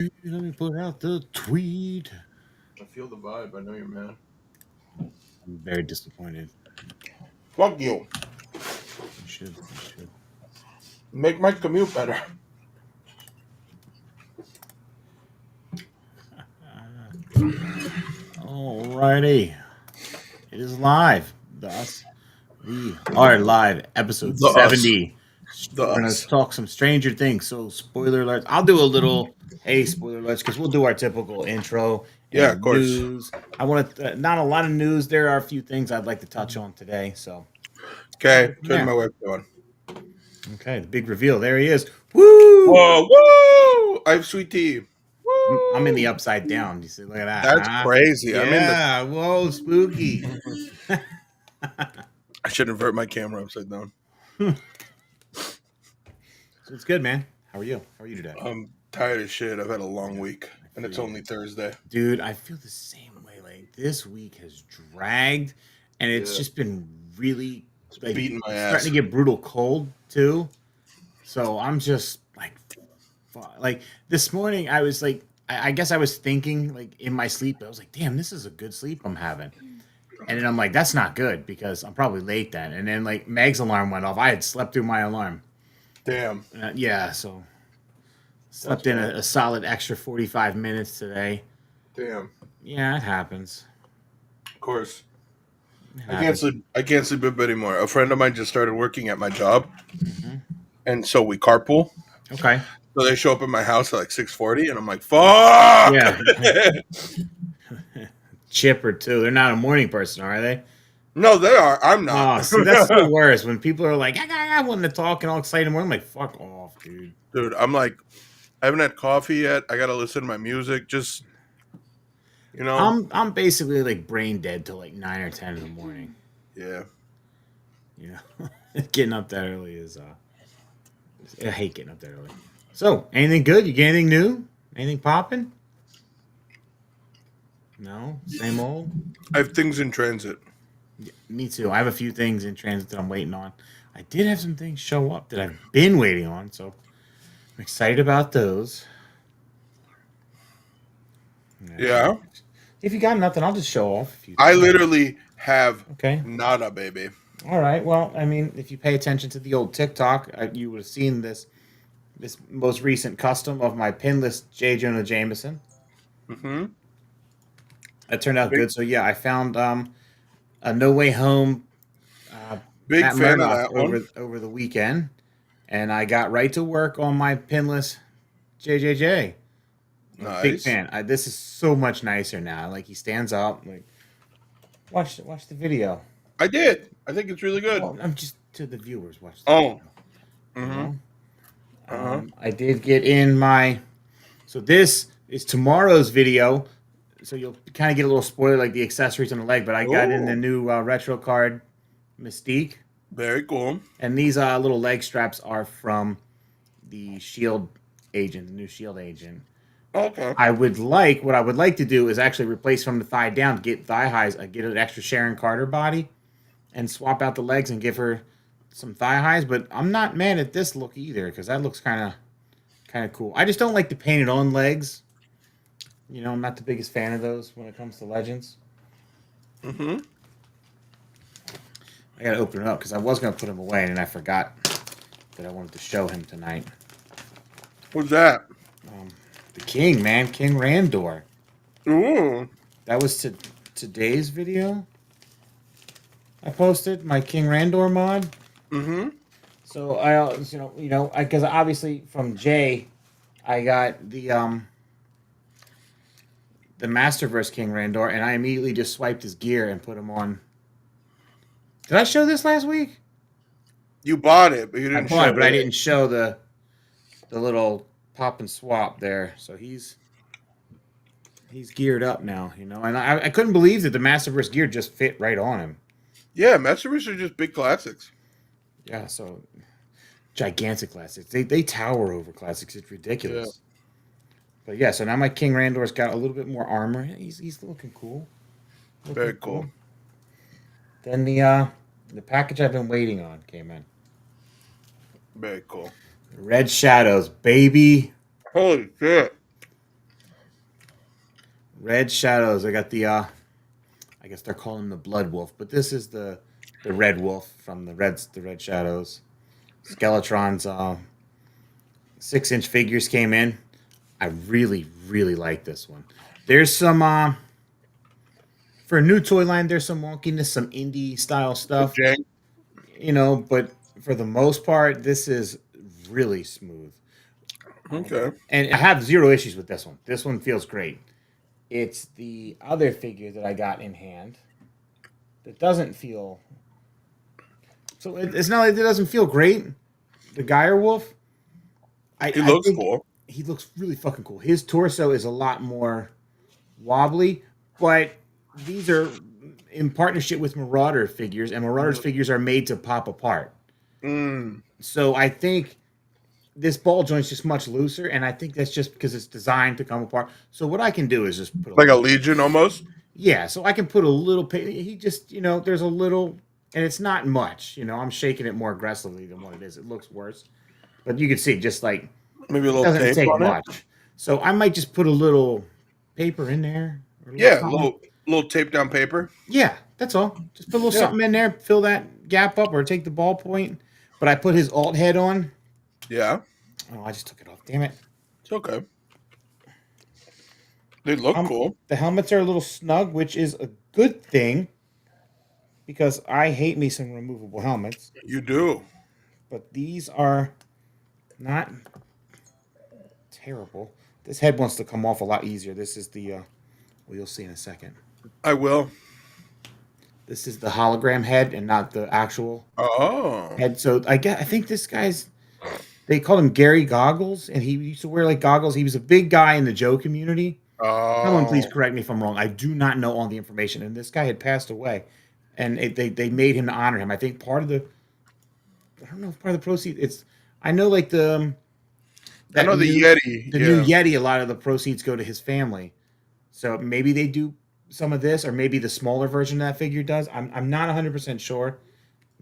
Let me put out the tweet. I feel the vibe. I know you're mad. I'm very disappointed. Fuck you. You should. You should. Make my commute better. Alrighty. It is live. Thus, we are live. Episode The us. 70. The We're going to us. talk some Stranger Things. So, spoiler alerts. I'll do a little, hey, spoiler alerts, because we'll do our typical intro Yeah, of and course. news. I want to, not a lot of news. There are a few things I'd like to touch on today. So, we'll go Okay, from turn my there. webcam on. Okay, the big reveal. There he is. Woo! Whoa, woo! I have sweet tea. I'm in the Woo! upside down. You see, look at that, That's huh? crazy. I'm in the. Yeah. Whoa, spooky. I should invert my camera upside down. So it's good, man. How are you? How are you today? I'm tired as shit. I've had a long Yeah, week, I and feel it's you. only Thursday. Dude, I feel the same way. Like this week has dragged and it's Yeah, just been really it's like beating my it's starting ass. to get brutal cold too. So I'm just like like this morning I was like I guess I was thinking like in my sleep, I was like, damn, this is a good sleep I'm having. And then I'm like, that's not good because I'm probably late then. And then like Meg's alarm went off. I had slept through my alarm. Damn, Yeah, so that's slept in bad. a solid extra 45 minutes today. Damn. Yeah, it happens. Of course. It I can't happens. sleep. I can't sleep up anymore. A friend of mine just started working at my job, Hmm. and so we carpool. Okay. So they show up at my house at like 6:40, and I'm like, "Fuck!" Yeah. Chipper too. They're not a morning person, are they? No, they are. I'm not. Oh, see, that's the worst. When people are like, I want to talk and all excited in the morning. I'm like, fuck off, dude. Dude, I'm like, I haven't had coffee yet. I gotta listen to my music. Just you know, I'm basically like brain dead till like 9 or 10 in the morning. yeah. You know, getting up that early is I hate getting up that early. So, anything good? You get anything new? Anything popping? No, same old. I have things in transit. Yeah, me too. I have a few things in transit that I'm waiting on. I did have some things show up that I've been waiting on, so I'm excited about those. Yeah. Yeah, If you got nothing, I'll just show off a few I things. literally have Okay. nada, baby. All right. Well, I mean, if you pay attention to the old TikTok, you would have seen this most recent custom of my pinless J. Jonah Jameson. Hmm. It turned out Big good. So yeah, I found a No Way Home uh, big Matt fan of Murdock that one. over the weekend, and I got right to work on my pinless JJJ. I'm a big Nice. fan. This is so much nicer now. Like he stands up. Like watch the video. I did. I think it's really good. Well, I'm just to the viewers. Watch the Oh. video. You Hmm. know. Uh-huh. I did get in my. So this is tomorrow's video. So you'll kind of get a little spoiler, like the accessories on the leg. But I got in the Oh, new retro card Mystique, very cool. and these little leg straps are from the Shield agent, the new Shield agent. Okay. What I would like to do is actually replace from the thigh down, get thigh highs, get an extra Sharon Carter body, and swap out the legs and give her some thigh highs. But I'm not mad at this look either because that looks kind of cool. I just don't like the painted on legs. You know, I'm not the biggest fan of those when it comes to Legends. Hmm. I gotta open it up because I was gonna put him away and I forgot that I wanted to show him tonight. What's that? Um, the King, man, King Randor. Ooh. That was today's video. I posted my King Randor mod. Hmm. So I, because obviously from Jay, I got the Masterverse King Randor, and I immediately just swiped his gear and put him on. Did I show this last week? You bought it, but you I didn't bought show it, but I it. didn't show the little pop and swap there. So he's geared up now, and I couldn't believe that the Masterverse gear just fit right on him. Yeah, Masterpiece are just big classics. Yeah, so gigantic classics. They tower over classics. It's Yeah, ridiculous. But yeah, so now my King Randor's got a little bit more armor. He's looking cool. Looking very cool. cool. Then the package I've been waiting on came in. Very cool. Red Shadows, baby. Holy shit. Red Shadows. I got the I guess they're calling him the Blood Wolf, but this is the Red Wolf from the Red Shadows. Skeletron's 6-inch figures came in. I really, really like this one. There's some for a new toy line, there's some wonkiness, some indie style stuff, Jank. but for the most part, this is really smooth. Okay. And I have zero issues with this one. This one feels great. It's the other figure that I got in hand that doesn't feel. So it's not like it doesn't feel great. The Geyer Wolf, He I looks think cool. he looks really fucking cool. His torso is a lot more wobbly, but these are in partnership with Marauder figures, and Marauder's figures are made to pop apart. Mm. So I think this ball joint's just much looser, and I think that's just because it's designed to come apart. So what I can do is just put a Like a Legion almost. yeah. So I can put a little. He just there's a little, and it's not much. I'm shaking it more aggressively than what it is. It looks worse, but you can see just like Maybe a it little doesn't tape take on it. much. So I might just put a little paper in there. Or a little Yeah, something. little tape down paper. Yeah, that's all. Just put a little Yeah. something in there, fill that gap up, or take the ballpoint. But I put his alt head on. Yeah. Oh, I just took it off. Damn it. It's okay. They look cool. The helmets are a little snug, which is a good thing because I hate me some removable helmets. You do. But these are not terrible. This head wants to come off a lot easier. This is the, well, you'll see in a second. I will. This is the hologram head and not the actual Oh. head. So I think this guy's, they called him Gary Goggles, and he used to wear like goggles. He was a big guy in the Joe community. Someone please Oh. correct me if I'm wrong. I do not know all the information. And this guy had passed away, and they made him to honor him. I think part of the, I don't know if part of the proceeds. I know like the I know the Yeti. the new Yeti. A lot of the proceeds go to his family. So maybe they do some of this, or maybe the smaller version of that figure does. I'm not 100% sure.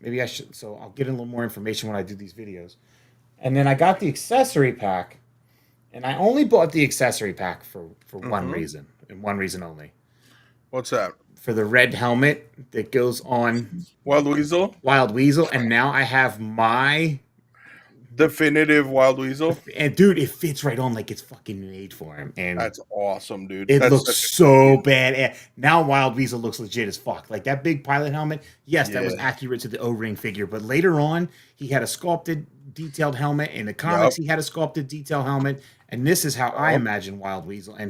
Maybe I should. So I'll get a little more information when I do these videos. And then I got the accessory pack, and I only bought the accessory pack for one reason, and one reason only. What's that? For the red helmet that goes on Wild Weasel? Wild Weasel, and now I have my Definitive Wild Weasel? and dude, it fits right on like it's fucking made for him. And That's awesome, dude. it That's looks so bad. And now Wild Weasel looks legit as fuck. Like that big pilot helmet, yes, that was accurate to the O-ring figure, but later on, he had a sculpted, detailed helmet. In the comics, he had a sculpted, detailed helmet. And this is how I imagine Wild Weasel. And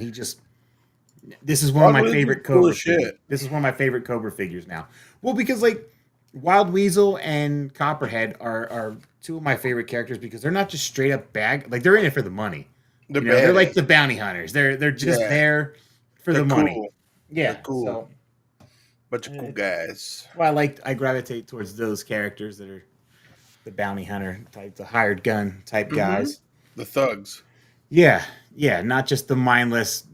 this is one of my favorite Cobra figures. This is one of my favorite Cobra figures now. Well, because like Wild Weasel and Copperhead are two of my favorite characters because they're not just straight up bag. Like they're in it for the money. They're like the bounty hunters. They're just there for the money. Cool. Yeah, they're cool. So, bunch of cool guys. Well, I gravitate towards those characters that are the bounty hunter type, the hired gun type guys. The thugs. Yeah, not just the mindless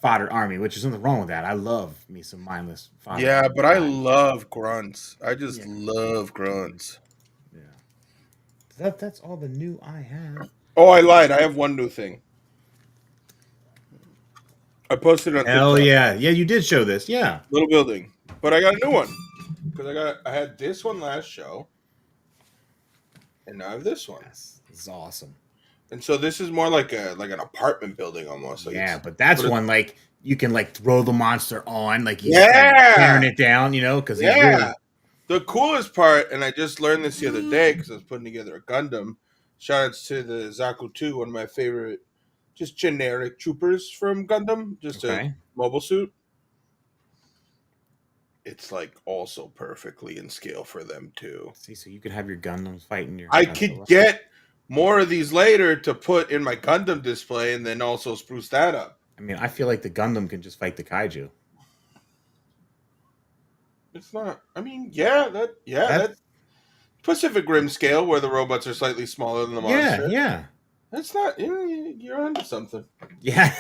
fodder army, which is nothing wrong with that. I love me some mindless fodder. Yeah, but I love grunts. I just love grunts. Yeah. That's all the new I have. Oh, I lied. I have one new thing. I posted it on Hell TikTok. yeah. Yeah, you did show this. Yeah. Little building. But I got a new one. Because I had this one last show. And now I have this one. Yes, this is awesome. And so this is more like an apartment building almost. Like yeah, but that's one like you can like throw the monster on, like he's tearing it down, because really... The coolest part, and I just learned this the other day because I was putting together a Gundam. Shout outs to the Zaku 2, one of my favorite, just generic troopers from Gundam, just a mobile suit. It's like also perfectly in scale for them too. See, so you could have your Gundams fighting your. I could get more of these later to put in my Gundam display, and then also spruce that up. I mean, I feel like the Gundam can just fight the kaiju. It's not. I mean, that's Pacific Rim scale where the robots are slightly smaller than the monster. Yeah. That's not. You're onto something. Yeah.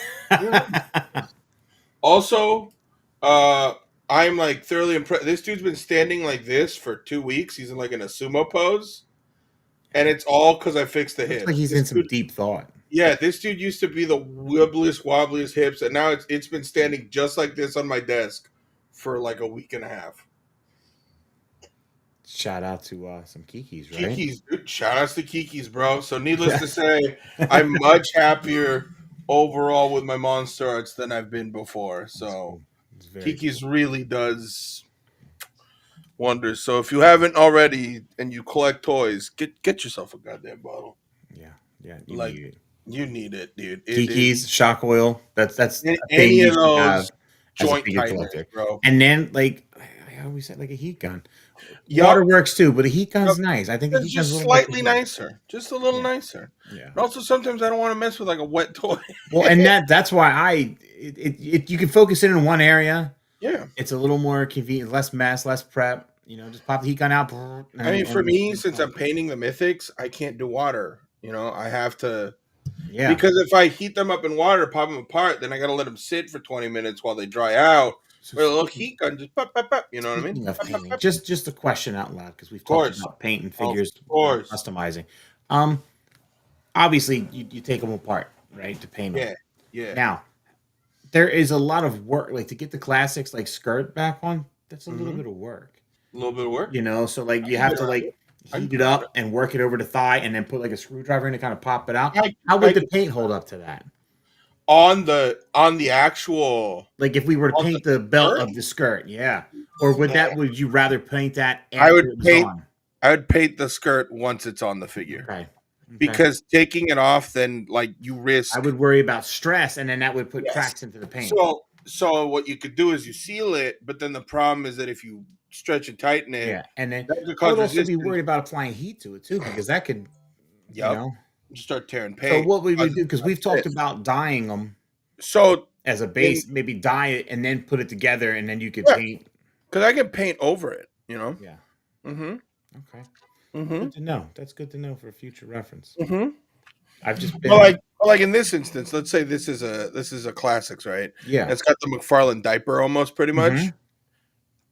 Also, I'm like thoroughly impressed. This dude's been standing like this for 2 weeks. He's in like in a sumo pose, and it's all because I fixed the hip. Like he's in some deep thought. Yeah, this dude used to be the wibbliest, wobbliest hips, and now it's been standing just like this on my desk for like a week and a half. Shout out to some Kikis, right? Kiki's, dude. Shout outs to Kiki's, bro. So needless Yeah. to say, I'm much happier overall with my Monster Arts than I've been before. That's So cool. It's very Kiki's cool. really does wonders. So if you haven't already and you collect toys, get yourself a goddamn bottle. Yeah, yeah, you Like need it. you need it, dude. It Kiki's, shock oil. That's a thing any you of should those have as a joint figure tighteners, collector. bro. And then, like I always said, like a heat gun. Water Yup. works too, but a heat Yup. gun's nice. I think the It's heat gun's a just little more slightly convenient. nicer. Just a little Yeah, nicer. yeah. And also sometimes I don't want to mess with like a wet toy. Well, and that's why you can focus it in one area. Yeah. It's a little more convenient, less mess, less prep. Just pop the heat gun out, I mean, for me, and since I'm painting the mythics, I can't do water. I have to yeah. because if I heat them up in water, pop them apart, then I got to let them sit for 20 minutes while they dry out. So With a little heat gun, just pop, pop, pop. You know what I mean? speaking of Pop, pop, painting, pop. just a question out loud because we've Of talked course, about painting of figures, course. customizing. Um, Obviously you take them apart, right, to paint them. Yeah, yeah. Now there is a lot of work, like to get the classics like skirt back on. That's a little Mm-hmm. bit of work, A little bit of work. So like I you can have get to around like it. I can heat get it around it. up and work it over the thigh, and then put like a screwdriver in to kind of pop it out. I, How would I the can paint hold up to that? on the actual Like if we were to on the paint the belt skirt. of the skirt, yeah. Or would you rather paint that I would after it was paint. on? I would paint the skirt once it's on the figure Okay. Okay. because taking it off, then like you I risk. would worry about stress, and then that would put Yes. cracks into the paint. So what you could do is you seal it, but then the problem is that if you stretch and tighten it, Yeah, and then that could I cause would also be resistance. worried about applying heat to it too, because that could, you Yep. know. You start tearing So paint. what would we Causes do? Because we've talked this. about dyeing them So as a in base, maybe dye it and then put it together, and then you could yeah, paint. because I can paint over it. Yeah. Mm-hmm. Okay. Mm-hmm. Good to know. That's good to know for future reference. Mm-hmm. I've just Well, been, like in this instance, let's say this is a classics, right? yeah. It's got the McFarlane diaper almost pretty Hmm. much.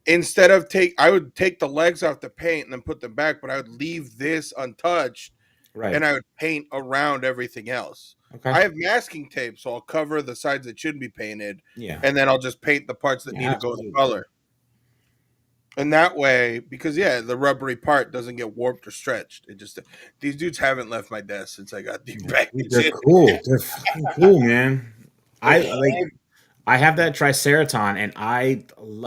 Instead of I would take the legs off the paint and then put them back, but I would leave this untouched Right. and I would paint around everything else. Okay. I have masking tape, so I'll cover the sides that shouldn't be painted, Yeah. and then I'll just paint the parts that Yeah. need to go the Absolutely. color. And that way, because the rubbery part doesn't get warped or stretched. It just these dudes haven't left my desk since I got the Yeah. Dude, package they're in. cool. They're fucking cool, man. I like. I have that Triceraton, and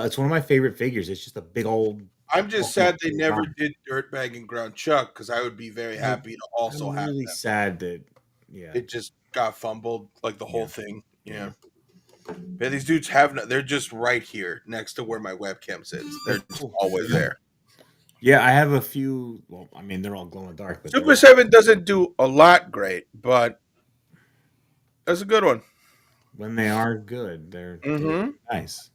it's one of my favorite figures. It's just a big old. I'm just bulky sad they never Triceratons. did Dirtbag and Ground Chuck because I would be very I, happy to also I'm have really them. sad that. Yeah. It just got fumbled, like the whole Yeah. thing. Yeah. Yeah. Yeah, these dudes have they're just right here next to where my webcam sits. They're They're just cool. always Yeah. there. Yeah, I have a few. Well, I mean, they're all glow in the dark, but Super 7 doesn't do a lot great, but that's a good one. when they are good, they're Mm-hmm. nice.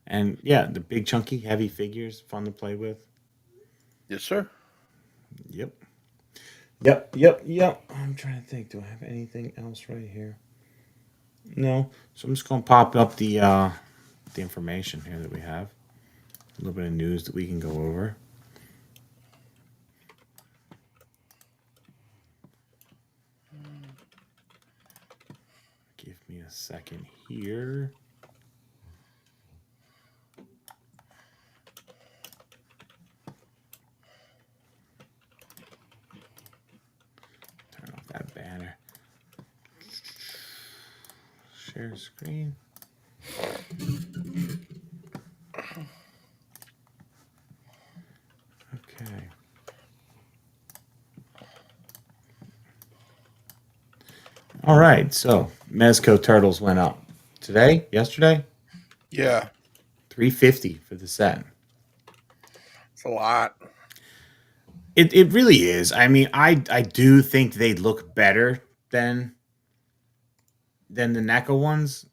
And yeah, the big, chunky, heavy figures, fun to play with. Yes, sir. Yep. Yep. Yep. Yep. I'm trying to think. Do I have anything else right here? No. So I'm just gonna pop up the information here that we have. A little bit of news that we can go over. Give me a second here. Turn off that banner. Share screen. Okay. All right. So Mezco turtles went up today, yesterday, Yeah, $350 for the set. it's a lot. It really is. I mean, I do think they look better than the NECA ones,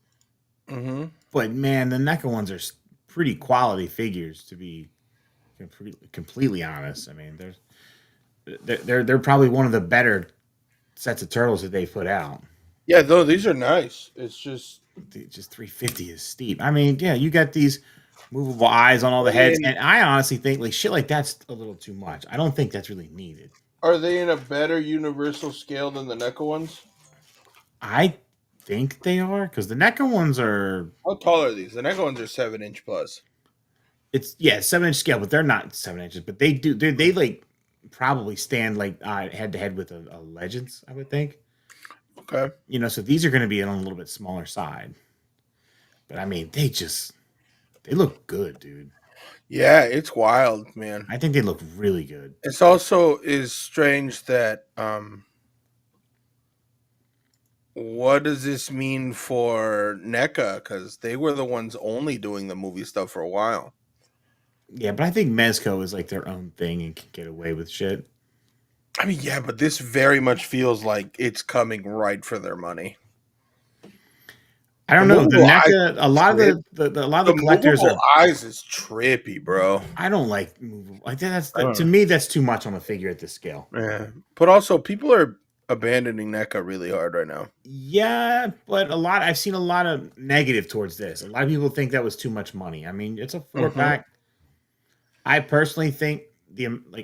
Mm-hmm. but man, the NECA ones are pretty quality figures to be completely honest. I mean, they're probably one of the better sets of turtles that they've put out. Yeah, though these are nice. It's just Just 350 is steep. I mean, yeah, you got these movable eyes on all the heads, and I honestly think like shit like that's a little too much. I don't think that's really needed. are they in a better universal scale than the NECA ones? I think they are because the NECA ones are. How tall are these? The Neko ones are 7 inch plus. It's 7-inch scale, but they're not 7 inches. But they like probably stand like head to head with a Legends, I would think. Okay. So these are going to be on a little bit smaller side. But I mean, they look good, dude. Yeah, it's wild, man. I think they look really good. It's also is strange that what does this mean for NECA? Because they were the ones only doing the movie stuff for a while. Yeah, but I think Mezco is like their own thing and can get away with shit. I mean, yeah, but this very much feels like it's coming right for their money. I The don't know. The movable eyes NECA, a is lot of trippy. a lot of The the collectors movable are. eyes is trippy, bro. I don't like movable. I think I don't to know. me that's too much on a figure at this scale. Yeah, but also people are abandoning NECA really hard right now. Yeah, but I've seen a lot of negative towards this. A lot of people think that was too much money. I mean, it's a four Hmm. pack. I personally think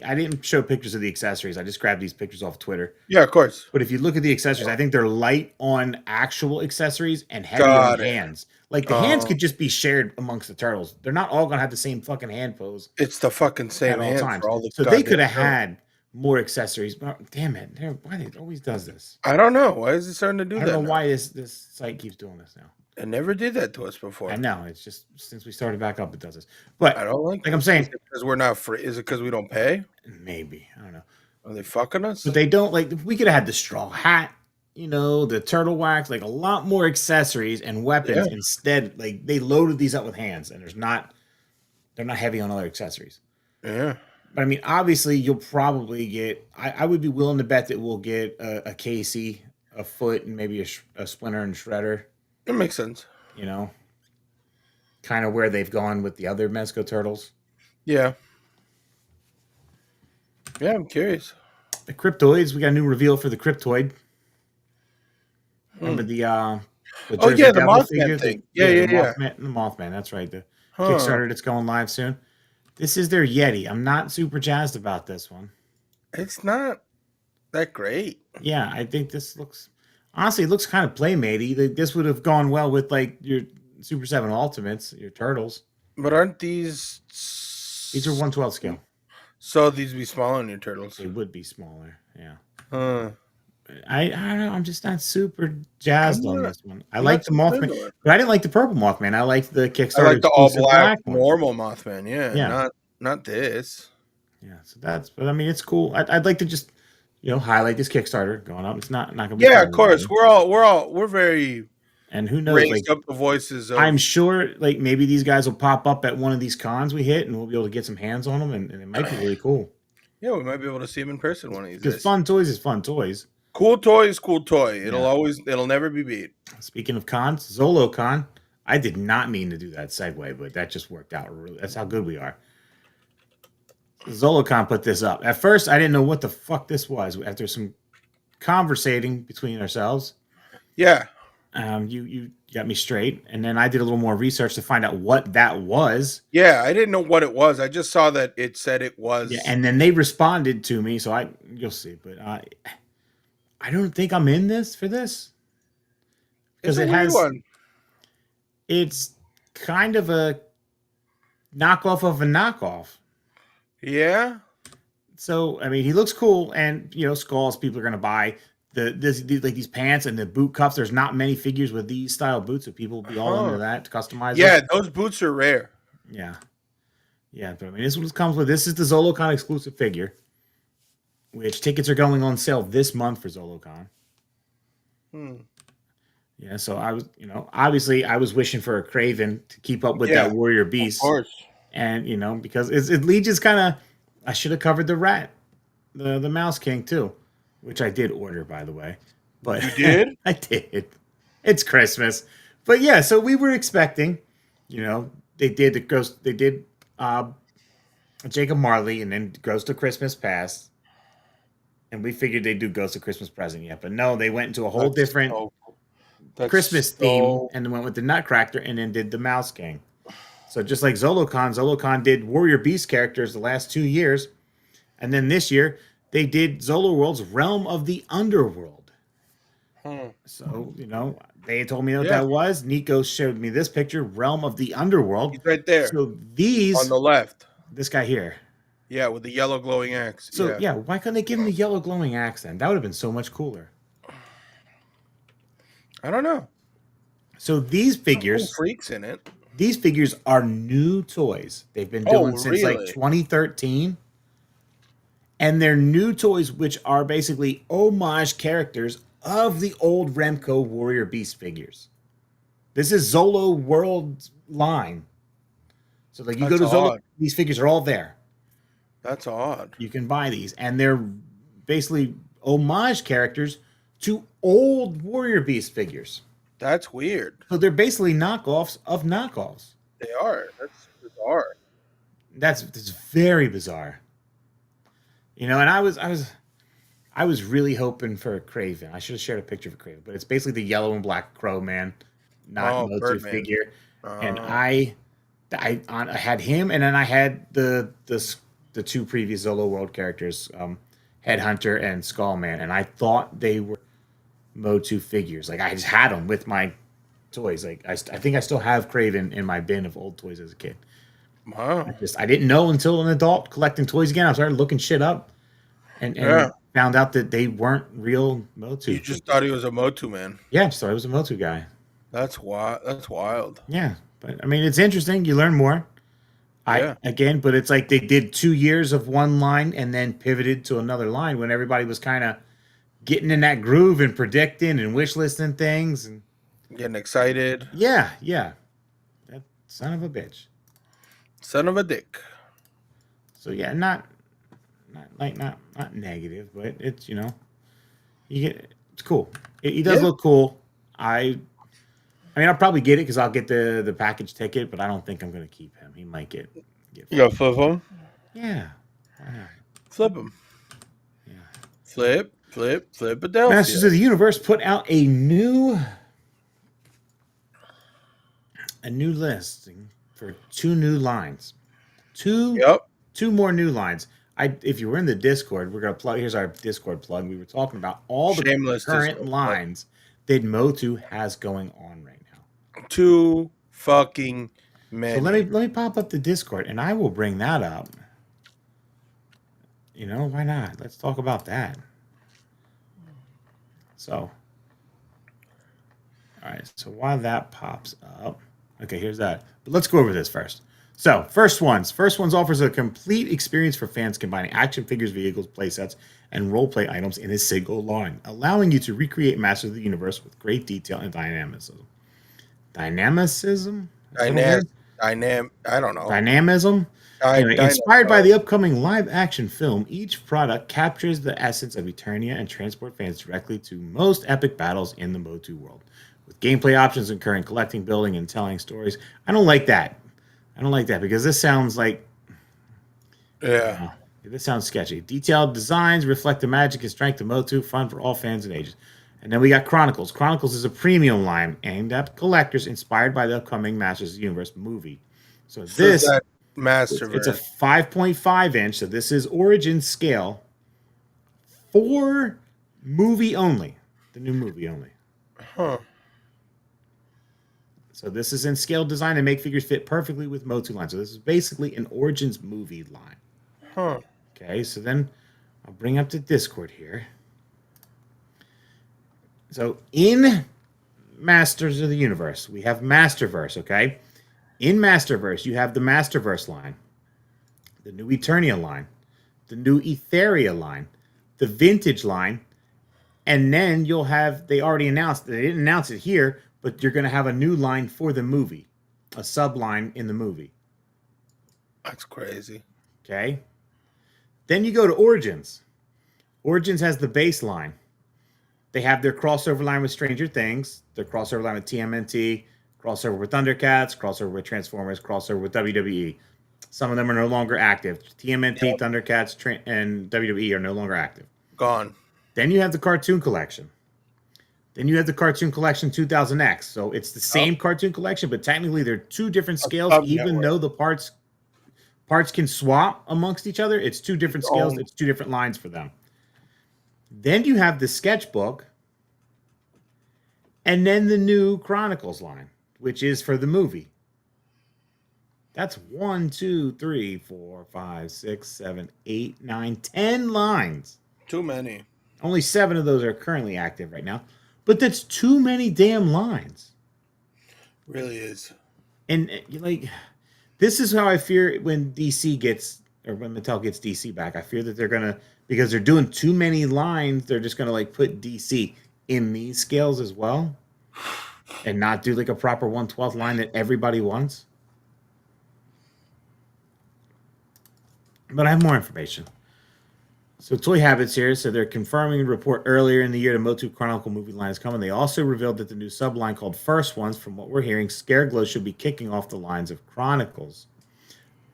I didn't show pictures of the accessories. I just grabbed these pictures off Twitter. Yeah, of course. But if you look at the accessories, I think they're light on actual accessories and heavy on Got it. hands. Like the hands could just be shared amongst the turtles. They're not all gonna have the same fucking hand pose It's the fucking at same all hand times. for all the So they goddamn could have turtles. had more accessories. But damn it, why it always does this? I don't know. Why is it starting to do I don't that know now? why this site keeps doing this now. It never did that to us I before. know it's just since we started back up, it does this. I But don't like like I'm this. Is saying, it because we're not free? Is it because we don't pay? maybe I don't know. Are they fucking But us? they don't like. We could have had the straw hat, the turtle wax, like a lot more accessories and Yeah. weapons. Instead, like they loaded these up with hands, and they're not heavy on other accessories. Yeah. But I mean, obviously, you'll probably get. I would be willing to bet that we'll get a Casey, a foot, and maybe a Splinter and Shredder. It makes sense. You know, kind of where they've gone with the other Mezco turtles. Yeah. Yeah, I'm curious. The Cryptoids. We got a new reveal for the Cryptoid. Remember Hmm. the Oh Jersey yeah, the Devil Mothman figure? thing. Yeah, The yeah, yeah. Mothman. The Mothman. That's right. The Huh. Kickstarter that's going live soon. This is their Yeti. I'm not super jazzed about this one. It's not that great. Yeah, I think this looks honestly, it looks kind of playmatey. This would have gone well with like your Super 7 Ultimates, your turtles. But aren't these These are 112 scale. so these be smaller than your turtles? They would be smaller. Yeah. Huh. I don't know. I'm just not super I'm jazzed on not this one. I I'm like not the super Mothman, into it. but I didn't like the purple Mothman. I liked the I Kickstarter like the all exclusive black black one. normal Mothman. Yeah, Yeah. not this. Yeah, so but I mean, it's cool. I'd like to just, highlight this Kickstarter going up. It's not gonna be Yeah, for of course. everybody. We're very And who knows? Like, raised up the voices I'm of. sure, like maybe these guys will pop up at one of these cons we hit, and we'll be able to get some hands on them, and it might be really cool. Yeah, we might be able to see him in person one of these Because days. fun toys is fun toys. Cool toy is cool toy. Yeah. It'll never be beat. Speaking of cons, ZoloCon. I did not mean to do that segue, but that just worked out. Really, that's how good we are. ZoloCon put this up. At first, I didn't know what the fuck this was. After some conversating between ourselves, Yeah. you got me straight, and then I did a little more research to find out what that was. Yeah, I didn't know what it was. I just saw that it said it was. Yeah, and then they responded to me, so you'll see. But I don't think I'm in this for this It's because a it weird has. one. It's kind of a knockoff of a knockoff. Yeah. So I mean, he looks cool, and skulls. People are gonna buy these pants and the boot cuffs. There's not many figures with these style boots, so people will be all into Huh. that to customize. Yeah, Them. those boots are rare. Yeah, yeah. But I mean, this one comes with. This is the ZoloCon exclusive figure, which tickets are going on sale this month for ZoloCon. Hmm. Yeah, so I was, obviously I was wishing for a Craven to keep up with Yeah, that Warrior of Beast, course. and because it Legion's kind of. I should have covered the rat, the Mouse King too, which I did order by the way. But You did? I did. It's Christmas, but yeah. So we were expecting, they did the Ghost. They did Jacob Marley, and then Ghost of Christmas Past, and we figured they'd do Ghost of Christmas Present yet, but no, they went into a whole different That's Christmas so- theme, and then went with the Nutcracker, and then did the Mouse King. So just like ZoloCon did Warrior Beast characters the last 2 years, and then this year they did Zolo World's Realm of the Underworld. So, they told me what Yeah, that was. Nico showed me this picture, Realm of the Underworld. he's right there So on these, the left. this guy here. Yeah, with the yellow glowing axe. So Yeah. yeah, why couldn't they give him the yellow glowing accent? That would have been so much cooler. I don't know. So these Some cool figures, freaks in it. these figures are new toys. They've been Oh, doing since like really? 2013. And they're new toys which are basically homage characters of the old Remco Warrior Beast figures. This is Zolo World line. So like you go That's to Zolo, odd. these figures are all there. That's odd. You can buy these, and they're basically homage characters to old Warrior Beast figures. That's weird. So they're basically knockoffs of knockoffs. They are. That's bizarre. That's very bizarre. And I was really hoping for a Craven. I should have shared a picture of a Craven, but it's basically the yellow and black Crow Man, not Oh, Motu Birdman. figure. And I had him, and then I had the two previous Zolo World characters, Headhunter and Skullman, and I thought they were Motu figures. Like I just had them with my toys. Like I think I still have Craven in my bin of old toys as a kid. Wow. I didn't know until an adult collecting toys again. I started looking shit up and found out that they weren't real Motu. You just thought he was a Motu man. Yeah, I just thought he was a Motu guy. That's wild. That's wild. Yeah, but I mean, it's interesting. You learn more. But it's like they did 2 years of one line and then pivoted to another line when everybody was kind of getting in that groove and predicting and wish listing things and Getting excited. yeah. That son of a bitch. Son of a dick. So yeah, not negative, but it's it's cool. He does look cool. I mean, I'll probably get it because I'll get the package ticket, but I don't think I'm gonna keep him. He might get. You gotta flip him. Yeah. Why not? Flip him. Yeah. Flip. Adelphia. Masters of the Universe put out a new listing for 2 new lines. Two more new lines. If you were in the Discord, we're gonna plug. Here's our Discord plug. We were talking about all the Shameless current Discord lines that Motu has going on right now. Too fucking many. So let me pop up the Discord, and I will bring that up. Why not? Let's talk about that. So, all right. So while that pops up, okay, here's that. But let's go over this first. So, first ones offers a complete experience for fans combining action figures, vehicles, playsets, and roleplay items in a single line, allowing you to recreate Masters of the Universe with great detail and dynamism. Dynamism? I don't know. Dynamism? Anyway, inspired by the upcoming live-action film, each product captures the essence of Eternia and transport fans directly to most epic battles in the Motu world. With gameplay options incurring collecting, building, and telling stories. I don't like that because this sounds like... Yeah. This sounds sketchy. Detailed designs reflect the magic and strength of Motu, fun for all fans and ages. And then we got Chronicles. Chronicles is a premium line aimed at collectors inspired by the upcoming Masters of the Universe movie. So this... Masterverse. It's a 5.5 inch, so this is origin scale for movie only. The new movie only. Huh. So this is in scale design to make figures fit perfectly with Motu line. So this is basically an Origins movie line. Huh. Okay, so then I'll bring up the Discord here. So in Masters of the Universe, we have Masterverse, okay? In Masterverse, you have the Masterverse line, the new Eternia line, the new Etheria line, the Vintage line, and then you'll have, they already announced, they didn't announce it here, but you're going to have a new line for the movie, a sub-line in the movie. That's crazy. Okay? Then you go to Origins. Origins has the base line. They have their crossover line with Stranger Things, their crossover line with TMNT, crossover with Thundercats, crossover with Transformers, crossover with WWE. Some of them are no longer active. TMNT, Thundercats, and WWE are no longer active. Gone. Then you have the Cartoon Collection. Then you have the Cartoon Collection 2000X. So it's the same Cartoon Collection, but technically they're 2 different scales, even though the parts can swap amongst each other. It's 2 different scales. It's 2 different lines for them. Then you have the Sketchbook. And then the new Chronicles line, which is for the movie. That's 1, 2, 3, 4, 5, 6, 7, 8, 9, 10 lines. Too many. Only 7 of those are currently active right now. But that's too many damn lines. Really is. And like, this is how I fear when DC gets, or when Mattel gets DC back. I fear that they're gonna, because they're doing too many lines, they're just gonna like put DC in these scales as well, and not do like a proper 1/12 line that everybody wants. But I have more information. So Toy Habits here, so they're confirming a report earlier in the year the Motu Chronicle movie line is coming. They also revealed that the new subline called First Ones, from what we're hearing, Scareglow should be kicking off the lines of Chronicles.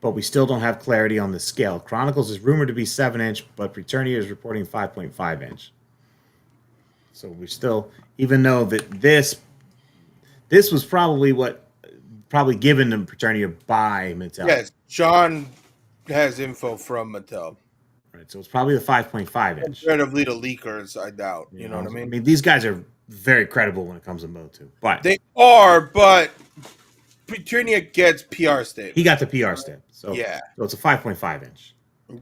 But we still don't have clarity on the scale. Chronicles is rumored to be 7-inch, but Preternia is reporting 5.5-inch. So we still, even though that this was probably given to Preternia by Mattel. Yes, John has info from Mattel. Right, so it's probably the 5.5-inch. Comparatively to leakers, I doubt. You know what I mean? I mean, these guys are very credible when it comes to Motu, but They are, but Preternia gets PR stamp. he got the PR stamp, so Yeah. so it's a 5.5-inch.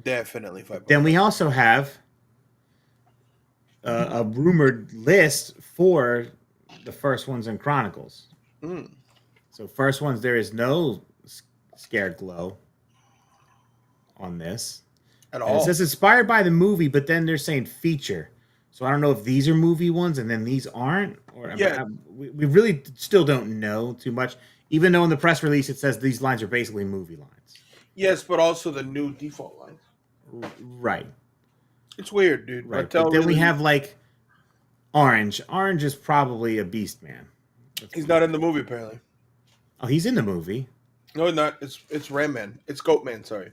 Definitely 5. Then we also have a rumored list for the First Ones in Chronicles. So First Ones, there is no Scared Glow on this. At And all. it says inspired by the movie, but then they're saying feature. So I don't know if these are movie ones and then these aren't. Or Yeah. we really still don't know too much. Even though in the press release it says these lines are basically movie lines. Yes, but also the new default lines. Right. It's weird, dude. Right. Mattel But then we really- have like Orange. Orange is probably a Beast Man. He's not in the movie apparently. Oh, he's in the movie. No, not. It's Ram Man. It's Goat Man. Sorry.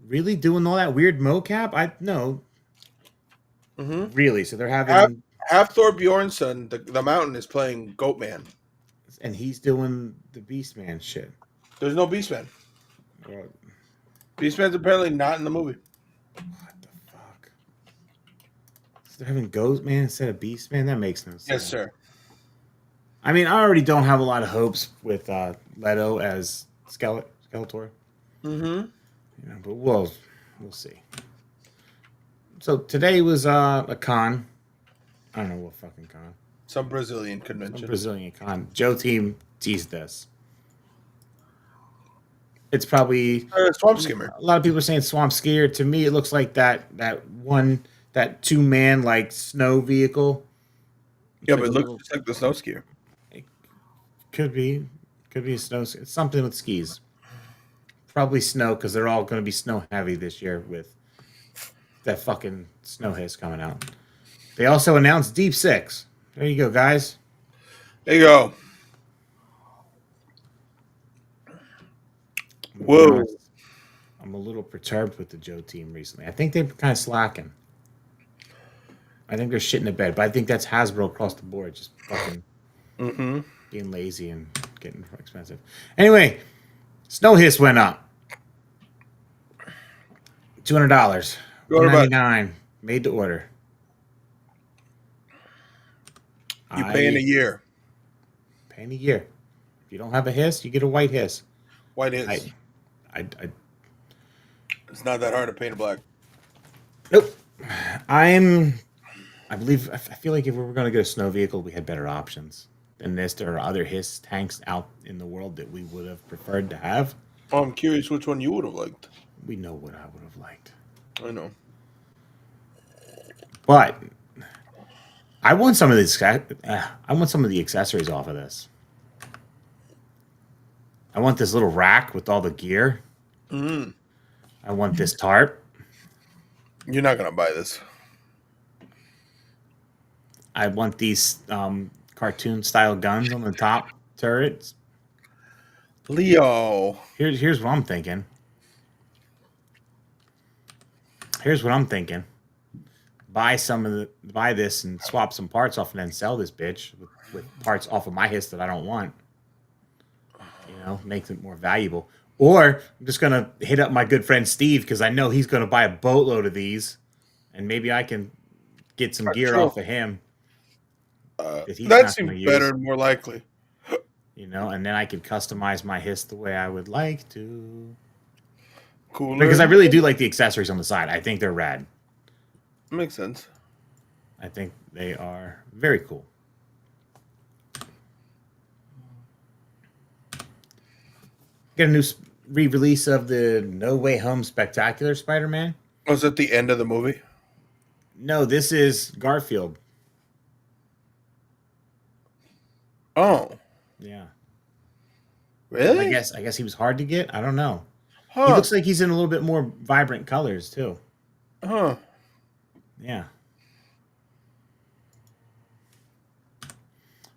Really doing all that weird mocap? I no. Mm-hmm. Really? So they're having Half Thor Bjornsson, the mountain, is playing Goat Man. and he's doing the Beast Man shit. There's no Beastman. Well, Beastman's apparently not in the movie. what the fuck? So they're having Ghost Man instead of Beast Man? That makes no sense. Yes, sir. I mean, I already don't have a lot of hopes with Leto as Skeletor. Mm-hmm. You know, but we'll see. So today was a con. I don't know what fucking con. Some Brazilian Some convention. Brazilian con. Joe Team teased this. It's probably Swamp Skimmer. a lot of people are saying Swamp Skier. To me, it looks like that 2-man like snow vehicle. Yeah, but Like it a looks little- just like the snow skier. Could be a snow. It's something with skis. Probably snow because they're all going to be snow heavy this year with that fucking snow hiss coming out. They also announced Deep Six. There you go, guys. There you go. Whoa. I'm a little perturbed with the Joe Team recently. I think they're kind of slacking. I think they're shitting the bed, but I think that's Hasbro across the board, just fucking being lazy and getting expensive. Anyway, Snow Hiss went up. $200. $199. Made to order. You pay in a year. Pay in a year. If you don't have a hiss, you get a white hiss. White is. I It's not that hard to paint a black. nope. I feel like if we were going to get a snow vehicle, we had better options than this. There are other hiss tanks out in the world that we would have preferred to have. Oh, I'm curious which one you would have liked. We know what I would have liked. I know. But I want some of this. I want some of the accessories off of this. I want this little rack with all the gear. I want this tarp. You're not gonna buy this. I want these cartoon style guns on the top turrets. Leo. Here's what I'm thinking. Buy this and swap some parts off and then sell this bitch with parts off of my hiss that I don't want. You know, makes it more valuable. Or I'm just gonna hit up my good friend Steve because I know he's gonna buy a boatload of these, and maybe I can get some gear True. off of him. that he's That not going seems to better use. and more likely. And then I could customize my hiss the way I would like to. Cooler. Because I really do like the accessories on the side. I think they're rad. Makes sense. I think they are very cool. Get a new re-release of the No Way Home Spectacular Spider-Man. Was it the end of the movie? No, this is Garfield. Oh, Yeah. really? I guess he was hard to get. I don't know. He Huh? looks like he's in a little bit more vibrant colors too. Huh? Yeah.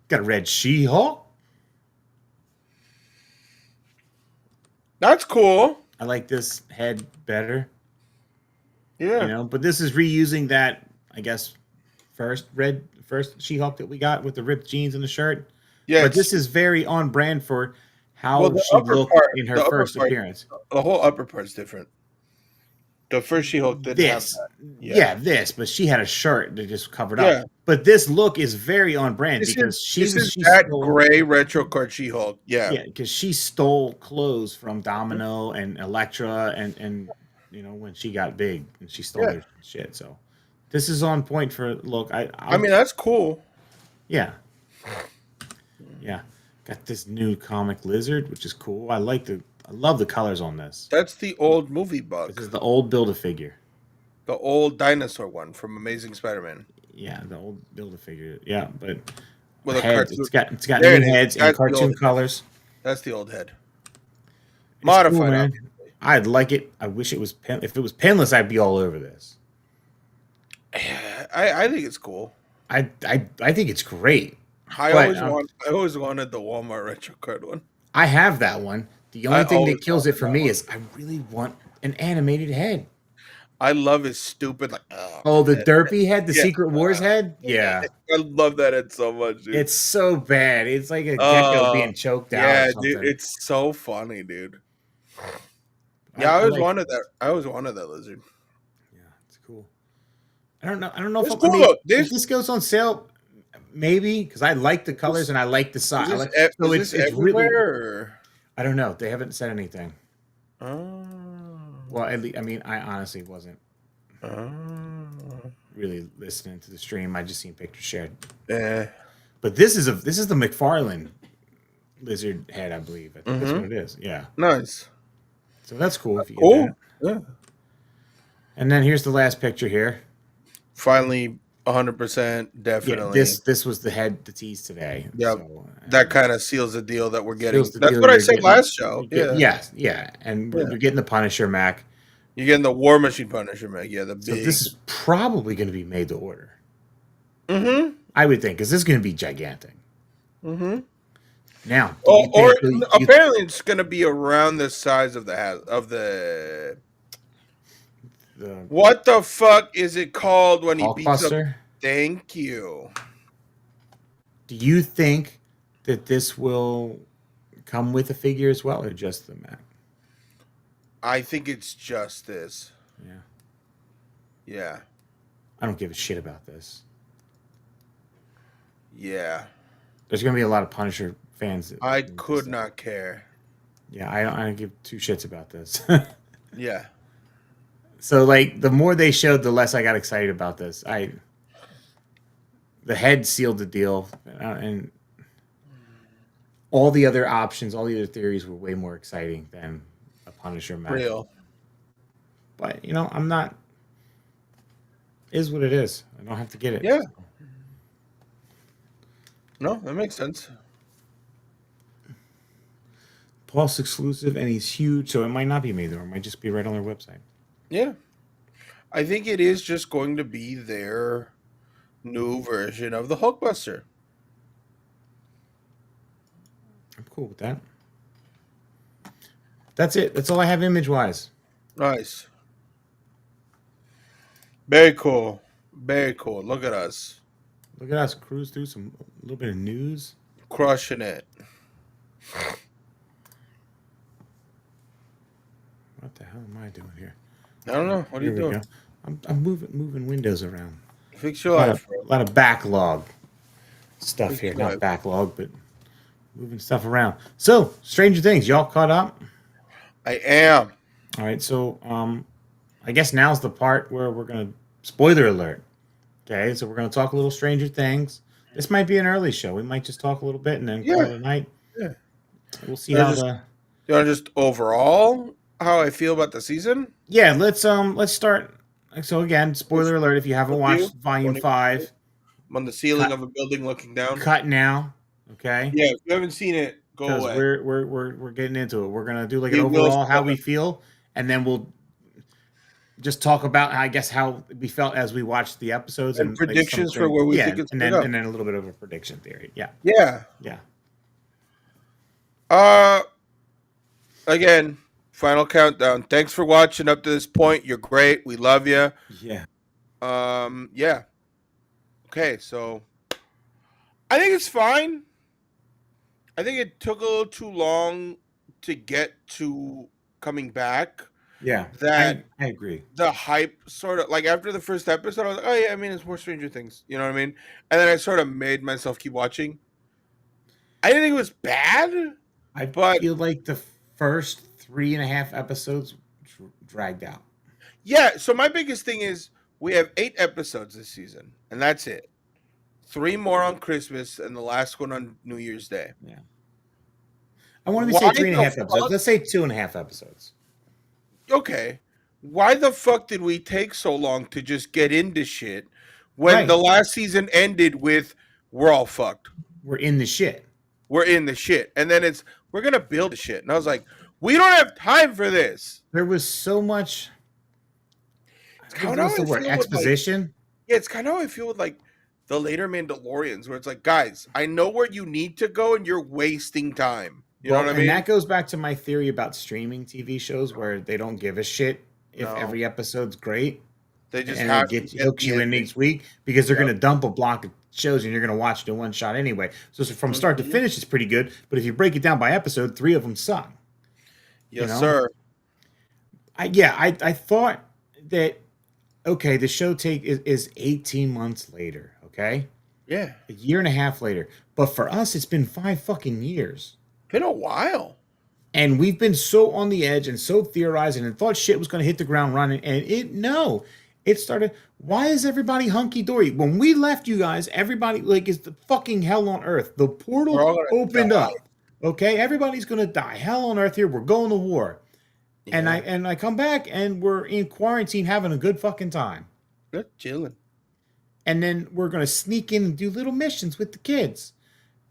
Got a red She-Hulk. That's cool. I like this head better. Yeah. But this is reusing that, I guess, first She-Hulk that we got with the ripped jeans and the shirt. Yeah. But this is very on brand for well, how the she upper looked part, in her the upper first part, appearance. the whole upper part's different. The first She-Hulk didn't have This, that. yeah, this, but she had a shirt that just covered Yeah. up. But this look is very on brand This because is she that stole, gray retro card She-Hulk. Yeah. yeah, because she stole clothes from Domino and Elektra and when she got big and she stole Yeah. their shit. So this is on point for look. I mean, that's cool. yeah, yeah. Got this new comic lizard, which is cool. I love the colors on this. That's the old movie This bug. is the old Build-A-Figure. The old dinosaur one from Amazing Spider-Man. Yeah, the old Build-A-Figure. Yeah, but With a heads. cartoon. It's got There new it is. heads and That's the cartoon old head. colors. That's the old head. It's Modified, cool, man. obviously. I'd like it. I wish it was if it was pinless, I'd be all over this. I think it's cool. I think it's great. I But, always wanted the Walmart retro card one. I have that one. The only I thing that always kills it wanted for that me one. is I really want an animated head. I love his stupid Oh, the head. derpy head, the Yeah. Secret Wars head? Yeah. I love that head so much, dude. It's so bad. It's like a gecko being choked out yeah, or something. dude, it's so funny, dude. I Yeah, I always like wanted it. that. I always wanted that lizard. Yeah, it's cool. I don't know It's if cool though. if this goes on sale, maybe because I like the colors and I like the size. Is this, So is this it's everywhere? really. Or? I don't know. They haven't said anything. Oh. Well, at least, I mean, I honestly wasn't Oh. really listening to the stream. I just seen pictures shared. Yeah. But this is the McFarlane lizard head, I believe. I think that's what it is. Yeah. Nice. So that's cool. If you Cool. get that. Yeah. And then here's the last picture here. Finally, 100% Yeah, definitely. this was the head to tease today. Yep. So, That kind of seals the deal that we're getting. seals the That's deal what I you're said getting- last show. Yeah. Yes, yeah. And we're getting the Punisher Mac. You're getting the War Machine Punisher, man. Yeah, the big. So this is probably going to be made to order. Mm-hmm. I would think, because this is going to be gigantic. Mm-hmm. Now, Apparently it's going to be around the size of the what the fuck is it called when he beats up? Hulkbuster. Thank you. Do you think that this will come with a figure as well, or just the Mac? I think it's just this. Yeah. Yeah. I don't give a shit about this. Yeah. There's going to be a lot of Punisher fans. I could not care. Yeah, I don't give two shits about this. Yeah. So, like, the more they showed, the less I got excited about this. The head sealed the deal, and all the other options, all the other theories were way more exciting than a Punisher Mac. Real. But, I'm not. Is what it is. I don't have to get it. Yeah. No, that makes sense. Pulse exclusive, and he's huge, so it might not be made there. It might just be right on their website. Yeah. I think it is just going to be their new version of the Hulkbuster. I'm cool with that. That's it. That's all I have image-wise. Nice. Very cool. Very cool. Look at us. Look at us cruise through a little bit of news. Crushing it. What the hell am I doing here? I don't know. What are you Here we doing? go. I'm moving windows around. Fix your life, bro. A lot of backlog. stuff here, not backlog, but moving stuff around. So, Stranger Things, y'all caught up? I am. All right, so I guess now's the part where we're gonna spoiler alert. Okay, so we're gonna talk a little Stranger Things. This might be an early show. We might just talk a little bit and then call Yeah. it a night. Yeah. We'll see how the. You want to just overall how I feel about the season? Yeah, let's start. So again, spoiler alert: if you haven't watched Volume 5, I'm on the ceiling of a building looking down. Cut now. Okay. Yeah, if you haven't seen it, go Because away. we're getting into it. We're gonna do like an overall how we feel, and then we'll just talk about I guess how we felt as we watched the episodes and predictions for where we think it's and then a little bit of a prediction theory. Yeah. Yeah. Again, final countdown. Thanks for watching up to this point. You're great. We love you. Yeah. Yeah. Okay, so I think it's fine. I think it took a little too long to get to coming back. Yeah, that I agree. The hype sort of like after the first episode, I was like, oh yeah, I mean, it's more Stranger Things. You know what I mean? And then I sort of made myself keep watching. I didn't think it was bad. I feel like the first 3.5 episodes dragged out. Yeah, so my biggest thing is we have 8 episodes this season, and that's it. 3 more on Christmas, and the last one on New Year's Day. Yeah. I want to say 3.5 episodes. Let's say 2.5 episodes. Okay. Why the fuck did we take so long to just get into shit when the last season ended with we're all fucked? We're in the shit. We're in the shit. And then we're going to build the shit. And I was like, we don't have time for this. There was so much. What's the word? Exposition? It's kind of how I feel with like the later Mandalorians, where it's like, guys, I know where you need to go and you're wasting time. You know what I mean? And that goes back to my theory about streaming TV shows where they don't give a shit if every episode's great. They just hook you in each week because they're going to dump a block of shows and you're going to watch it in one shot anyway. So from start to finish, it's pretty good. But if you break it down by episode, 3 of them suck. Yes, sir. I thought that, okay, the show is 18 months later, okay? Yeah. 1.5 years later. But for us, it's been 5 fucking years. Been a while. And we've been so on the edge and so theorizing and thought shit was going to hit the ground running. And it started. Why is everybody hunky dory? When we left you guys, everybody is the fucking hell on earth. The portal opened up. Okay, everybody's going to die. Hell on earth here. We're going to war. Yeah. And I come back and we're in quarantine having a good fucking time. Good chilling. And then we're going to sneak in and do little missions with the kids.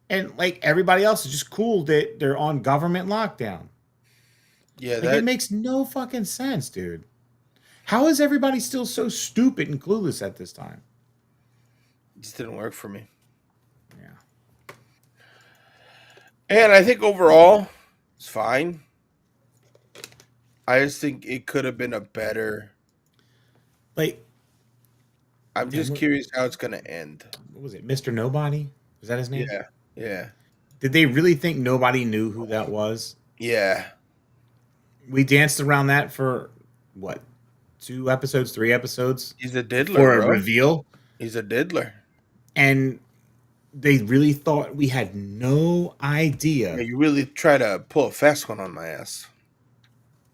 And like everybody else is just cool that they're on government lockdown. Yeah, it makes no fucking sense, dude. How is everybody still so stupid and clueless at this time? It just didn't work for me. Yeah. And I think overall, it's fine. I just think it could have been a better. I'm just curious how it's going to end. What was it? Mr. Nobody? Was that his name? Yeah. Did they really think nobody knew who that was? Yeah. We danced around that for, what, 2 episodes, 3 episodes? He's a diddler, for a reveal? He's a diddler. And they really thought we had no idea. Yeah, you really try to pull a fast one on my ass.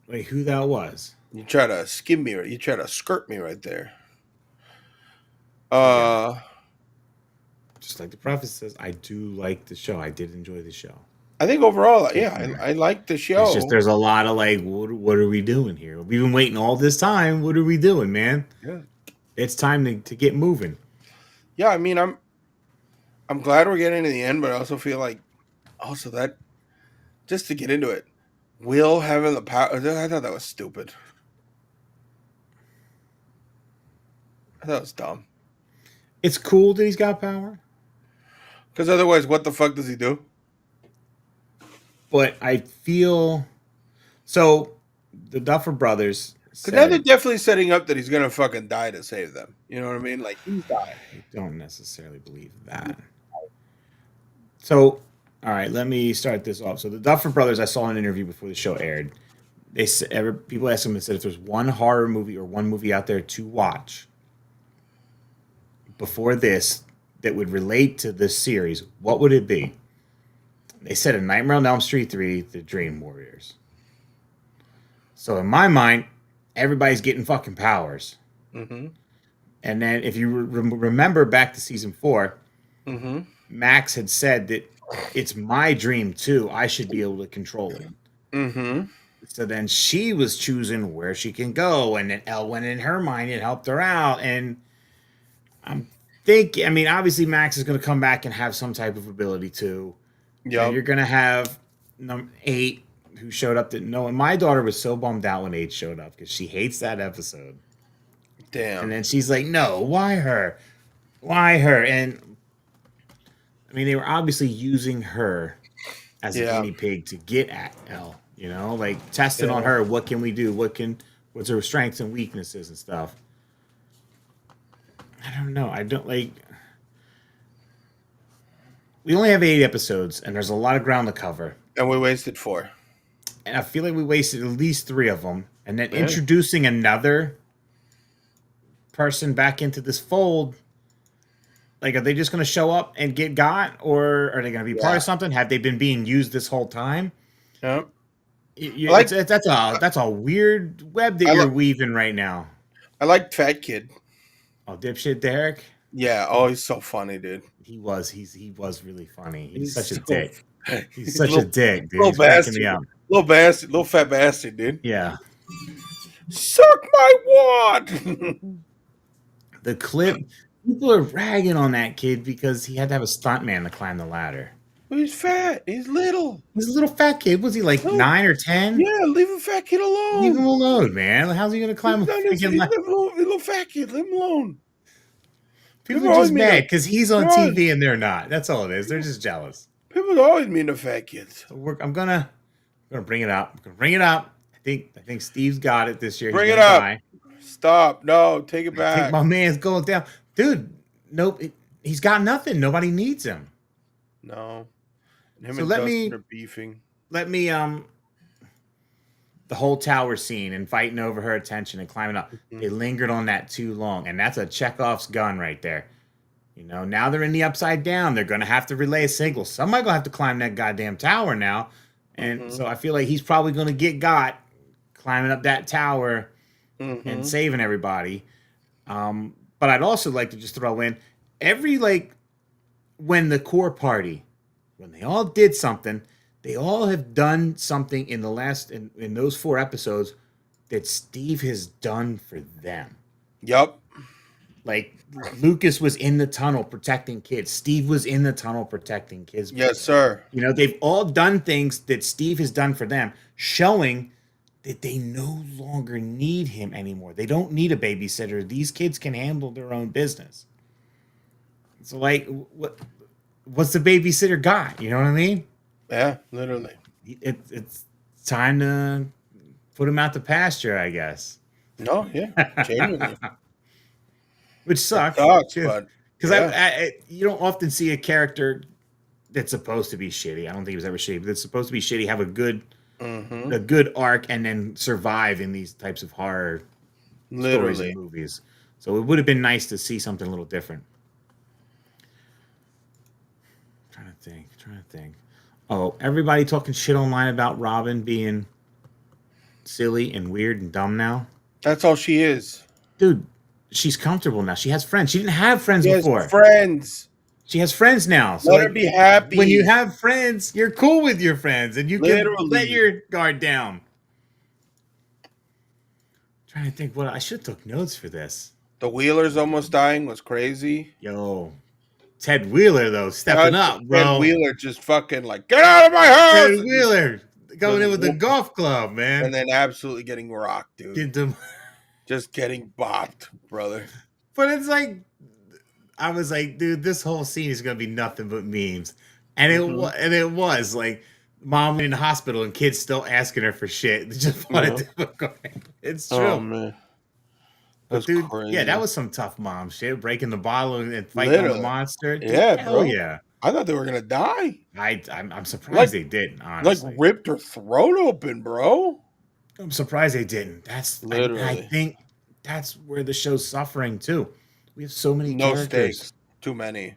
Wait, who that was? You try to skim me, you try to skirt me right there. Just like the prophet says, I do like the show. I did enjoy the show. I think overall, I like the show. It's just there's a lot of what are we doing here? We've been waiting all this time. What are we doing, man? Yeah, it's time to get moving. Yeah, I mean, I'm glad we're getting to the end, but I also feel like that just to get into it, Will having the power. I thought that was stupid. I thought it was dumb. It's cool that he's got power. Because otherwise, what the fuck does he do? But I feel... So, the Duffer Brothers... Because now they're definitely setting up that he's going to fucking die to save them. You know what I mean? Like, he's dying. I don't necessarily believe that. So, all right, let me start this off. So, the Duffer Brothers, I saw in an interview before the show aired. They said, people asked them and said if there's one horror movie or one movie out there to watch before this, that would relate to this series, what would it be? They said in Nightmare on Elm Street 3, the Dream Warriors. So in my mind, everybody's getting fucking powers. Mm-hmm. And then if you remember back to season 4, Mm-hmm. Max had said that it's my dream too. I should be able to control it. Mm-hmm. So then she was choosing where she can go, and then Elwyn in her mind it helped her out. And I'm thinking, I mean, obviously Max is going to come back and have some type of ability too. And Yep. you're going to have 8 who showed up that no. And my daughter was so bummed out when 8 showed up because she hates that episode. Damn. And then she's like, "No, why her? Why her?" And I mean, they were obviously using her as a guinea pig to get at Elle. You know, like testing on her. What can we do? What's her strengths and weaknesses and stuff? I don't know. I don't like. We only have 8 episodes, and there's a lot of ground to cover. And we wasted 4. And I feel like we wasted at least 3 of them. And then introducing another person back into this fold. Like, are they just going to show up and get got? Or are they going to be part of something? Have they been being used this whole time? Yep. That's a weird web that you're weaving right now. I like Fat Kid. Oh, dipshit Derek? Yeah. Oh, he's so funny, dude. He was really funny. He's such a dick. He's such a dick, dude. Little He's cracking me up. Little bastard. Little fat bastard, dude. Yeah. Suck my wad. The clip, people are ragging on that kid because he had to have a stuntman to climb the ladder. He's fat. He's little. He's a little fat kid. Was he like 9 or 10? Yeah, leave a fat kid alone. Leave him alone, man. How's he going to climb a freaking ladder? Little fat kid. Leave him alone. People are just mad because he's on TV and they're not. That's all it is. They're just jealous. People always mean the fat kids. So I'm gonna bring it up. I think Steve's got it this year. Bring it up. Stop. No, take it back. I think my man's going down, dude. Nope. He's got nothing. Nobody needs him. No. Him so and Dustin are beefing. Let me the whole tower scene and fighting over her attention and climbing up. They lingered on that too long, and that's a Chekhov's gun right there. You know, now they're in the upside down. They're going to have to relay a signal. Somebody going to have to climb that goddamn tower now. And so I feel like he's probably going to get climbing up that tower and saving everybody. But I'd also like to just throw in when the core party, when they all did something, they all have done something in in those 4 episodes that Steve has done for them. Yep. Like Lucas was in the tunnel protecting kids. Steve was in the tunnel protecting kids. Yes, sir. You know, they've all done things that Steve has done for them, showing that they no longer need him anymore. They don't need a babysitter. These kids can handle their own business. So, like, what's the babysitter got? You know what I mean? Yeah, literally. It's time to put him out to pasture, I guess. No, yeah, genuinely. Which sucks. Because you don't often see a character that's supposed to be shitty. I don't think he was ever shitty, but it's supposed to be shitty. Have a good arc and then survive in these types of horror stories and movies. So it would have been nice to see something a little different. Trying to think. Oh, everybody talking shit online about Robin being silly and weird and dumb now. That's all she is, dude. She's comfortable now. She has friends. She didn't have friends before. She has friends now. So let her be happy. When you have friends, you're cool with your friends, and you can let your guard down. Trying to think what I should have took notes for this. The Wheelers almost dying was crazy. Yo, Ted Wheeler though stepping up, bro. Ted Wheeler just fucking like, get out of my house. Ted Wheeler going in with the golf club, man, and then absolutely getting rocked, dude. Just getting bopped, brother. But it's like, I was like, dude, this whole scene is gonna be nothing but memes, and it was like, mom in the hospital and kids still asking her for shit. They just want to. It's true. Oh man, that's crazy. Yeah, that was some tough mom shit. Breaking the bottle and fighting the monster. Dude, yeah, bro. Yeah. I thought they were gonna die. I'm surprised they didn't. Honestly, like ripped her throat open, bro. I'm surprised they didn't. That's literally. I think that's where the show's suffering too. We have so many characters. Stakes. Too many.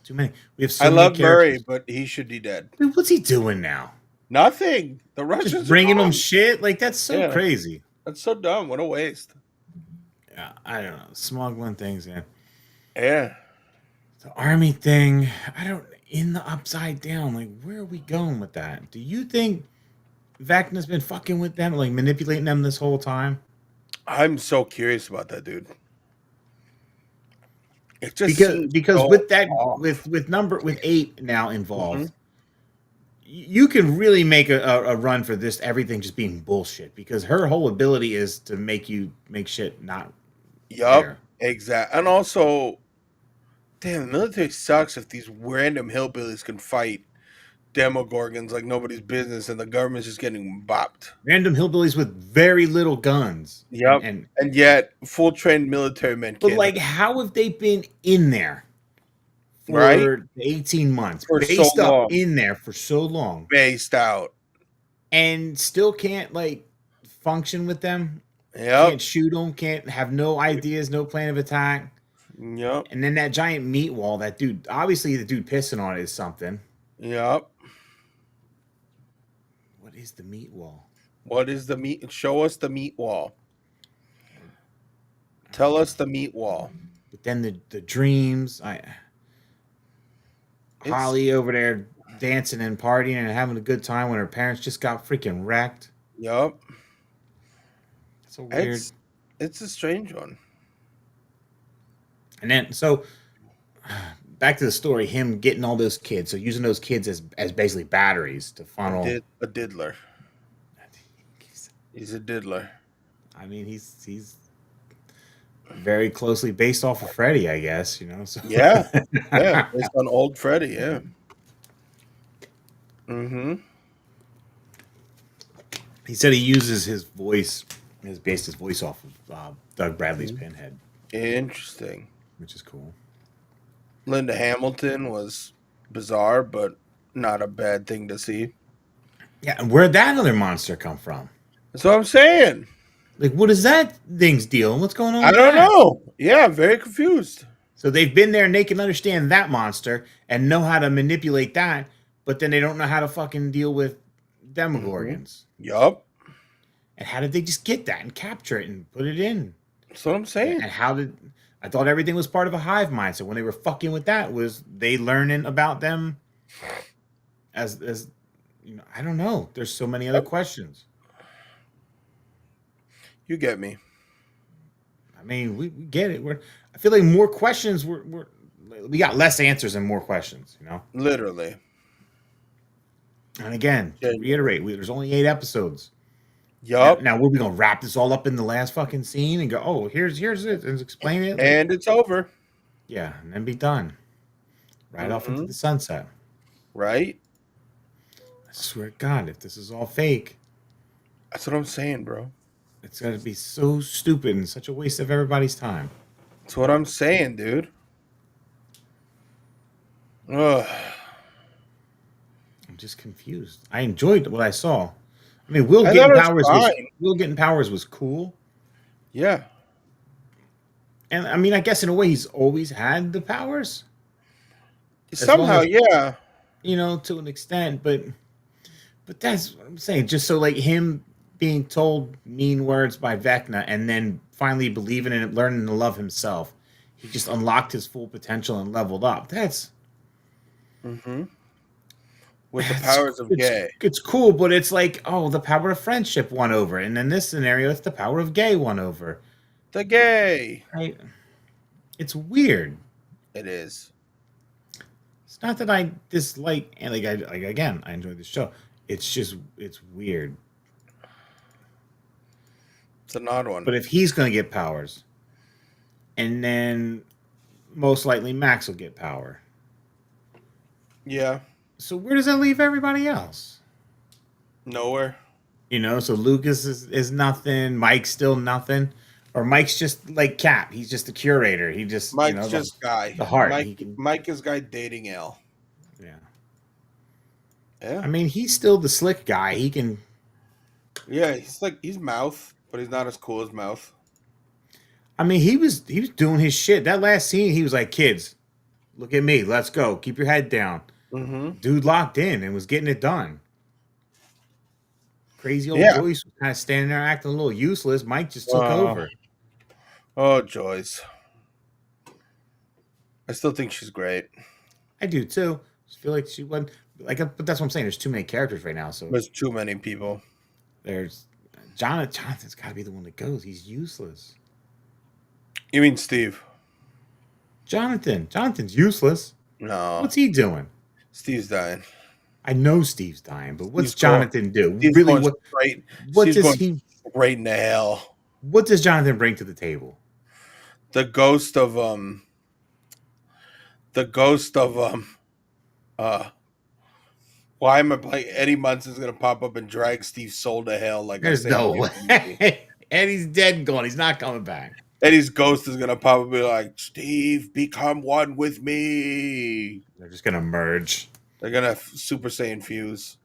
too many. We have I so many love Murray, characters. but he should be dead. Dude, what's he doing now? Nothing. The Just Russians are bringing them gone. shit? Like, that's so Yeah, crazy. that's so dumb. What a waste. Yeah, I don't know. Smuggling things in. Yeah. The army thing, I don't, in the upside down, like, where are we going with that? Do you think Vecna's been fucking with them, like, manipulating them this whole time? I'm so curious about that, dude. It just Because seems because so with that off. with 8 now Hmm. involved, you can really make a run for this everything just being bullshit because her whole ability is to make you make shit not Yup, there. exactly. And also, damn, the military sucks if these random hillbillies can fight demogorgons like nobody's business and the government's just getting bopped. Random hillbillies with very little guns Yep. and And yet, full trained military men but can't, like how have they been in there right? for 18 months, For so based up long, in there for so long, based out. and still can't like function with them? Yep. Can't shoot them, can't have no ideas, no plan of attack. Yep. And then that giant meat wall, that dude, obviously the dude pissing on it is something. Yep. What is the meat wall? What is the meat? Show us the meat wall. Tell us the meat wall. But then the dreams, It's Holly over there dancing and partying and having a good time when her parents just got freaking wrecked. Yep. So weird. It's a strange one. And then so back to the story, him getting all those kids, so using those kids as basically batteries to funnel. A diddler. He's a diddler. I mean, he's very closely based off of Freddy, I guess, you know. So Yeah. Yeah. Based on old Freddy. Yeah. Mm-hmm. he said he uses his voice, has based his voice off of Doug Bradley's Pinhead, Interesting. which is cool. Linda Hamilton was bizarre, but not a bad thing to see. Yeah, and where'd that other monster come from? That's what I'm saying. Like, what is that thing's deal? What's going on I with don't that? know. Yeah, I'm very confused. So they've been there and they can understand that monster and know how to manipulate that, but then they don't know how to fucking deal with Mm-hmm. Demogorgons. Yup. And how did they just get that and capture it and put it in? That's what I'm saying. And how did I thought everything was part of a hive mind? So when they were fucking with that, was they learning about them as you know? I don't know. There's so many other Yep. questions. You get me. I mean, we get it. I feel like more questions. We got less answers and more questions. You know. Literally. And again, to reiterate, there's only 8 episodes. Yup. Now we're we gonna wrap this all up in the last fucking scene and go, oh, here's it, and explain it. Like, And it's over. yeah, and then be done. Right off into Mm-hmm. the sunset. Right? I swear to God, if this is all fake, That's what I'm saying, bro. it's gonna be so stupid and such a waste of everybody's time. That's what I'm saying, dude. Ugh. I'm just confused. I enjoyed what I saw. I mean, I thought it was fine. Will getting powers was cool. Yeah. And I mean, I guess in a way he's always had the powers. As long Somehow, as, yeah. you know, to an extent, but that's what I'm saying. Just so like him being told mean words by Vecna and then finally believing in it, learning to love himself. He just unlocked his full potential and leveled up. Mm-hmm. With the powers of gay. It's cool, but it's like, oh, the power of friendship won over. And in this scenario, it's the power of gay won over. The gay. Right? It's weird. It is. It's not that I dislike, and like again, I enjoy the show. It's weird. It's an odd one. But if he's going to get powers, and then most likely Max will get power. Yeah. So where does that leave everybody else? Nowhere. You know, so Lucas is nothing. Mike's still nothing. Or Mike's just like Cap. He's just the curator. He just, Mike's you know, just guy. the heart. Mike is guy dating L. Yeah. Yeah. I mean, he's still the slick guy. He can. Yeah, he's mouth, but he's not as cool as mouth. I mean, he was doing his shit. That last scene, he was like, "Kids, Look at me. Let's go. Keep your head down. Mm-hmm. Dude locked in and was getting it done. Crazy old Yeah. Joyce was kind of standing there acting a little useless. Mike just took Uh, over. oh, Joyce. I still think she's great. I do too. Just feel like she wasn't like, but that's what I'm saying. There's too many characters right now. So There's too many people. there's Jonathan. Jonathan's got to be the one that goes. He's useless. You mean Steve? Jonathan's useless. No. What's he doing? Steve's dying. I know Steve's dying, but what's Steve's going. Jonathan do? Steve's Really, going straight. what Steve's does going he? straight into hell. What does Jonathan bring to the table? The ghost of The ghost of uh. Why am I like Eddie Munson's gonna pop up and drag Steve's soul to hell? Like I There's say, in no the movie. way. Eddie's dead and gone. He's not coming back. Eddie's ghost is gonna pop up and be like, Steve, become one with me. They're just gonna merge. They're gonna Super Saiyan fuse.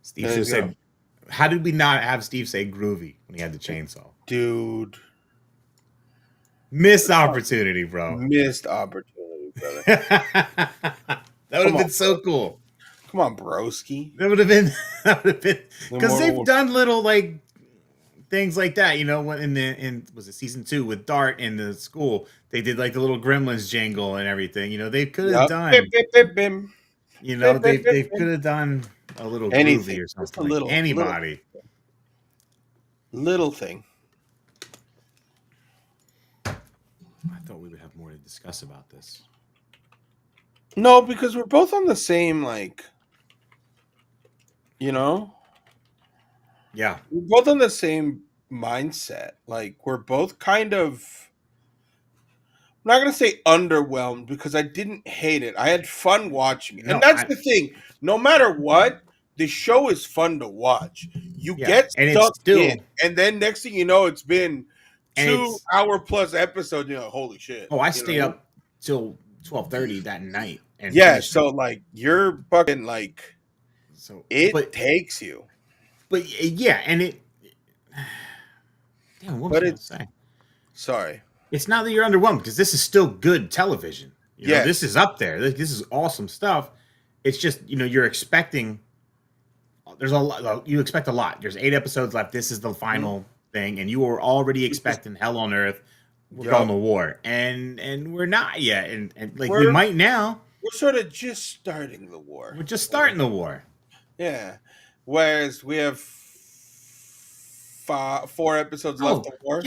Steve should have said, how did we not have Steve say groovy when he had the chainsaw? Dude. Missed opportunity, bro. Missed opportunity, brother. That would have been so cool. Come on, broski. That would have been because they've done little like things like that, you know. When in was it season 2 with Dart in the school, they did like the little Gremlins jingle and everything. You know, they could have done. Bim, bim, bim, bim. You know, they could have done a little anything groovy or something. Just a little, like anybody. Little thing. I thought we would have more to discuss about this. No, because we're both on the same, like, you know? Yeah. We're both on the same mindset. Like, we're both kind of, I'm not going to say underwhelmed because I didn't hate it. I had fun watching it. No, and that's the thing. No matter what, the show is fun to watch. You get stuck in. And then next thing you know, it's been 2-hour plus episode. You're like, holy shit. Oh, I stayed up till 12:30 that night. And so like you're fucking like, so it takes you. But yeah, and it. Damn, what was I saying? Sorry, it's not that you're underwhelmed because this is still good television. You know, this is up there. This is awesome stuff. It's just, you know, you're expecting. There's a lot. You expect a lot. There's 8 episodes left. This is the final thing, and you were already expecting hell on earth. We're going to war, and we're not yet, and like we might now. We're sort of just starting the war. We're just starting the war. Yeah. Whereas we have 4 episodes left of war.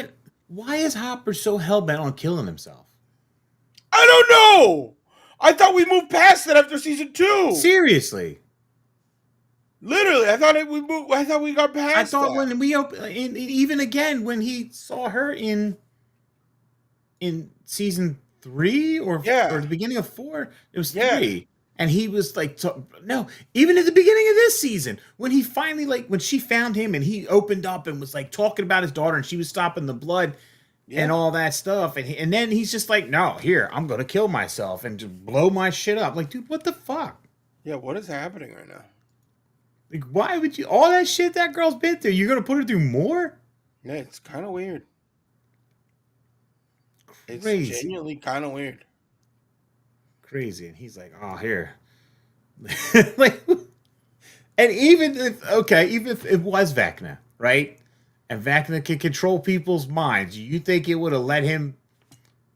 Why is Hopper so hell-bent on killing himself? I don't know. I thought we moved past that after season 2. Seriously. Literally, I thought we got past. I thought when we even again when he saw her in season 3 or the beginning of 4, it was 3, and he was like, no. Even at the beginning of this season, when he finally when she found him and he opened up and was like talking about his daughter and she was stopping the blood and all that stuff, and then he's just like, no, here, I'm gonna kill myself and just blow my shit up. Like, dude, what the fuck? Yeah, what is happening right now? Like, why would you? All that shit that girl's been through, you're gonna put her through more? Yeah, it's kind of weird. Crazy. It's genuinely kind of weird. Crazy, and he's like, "Oh, here." Like, and even if it was Vecna, right? And Vecna can control people's minds, you think it would have let him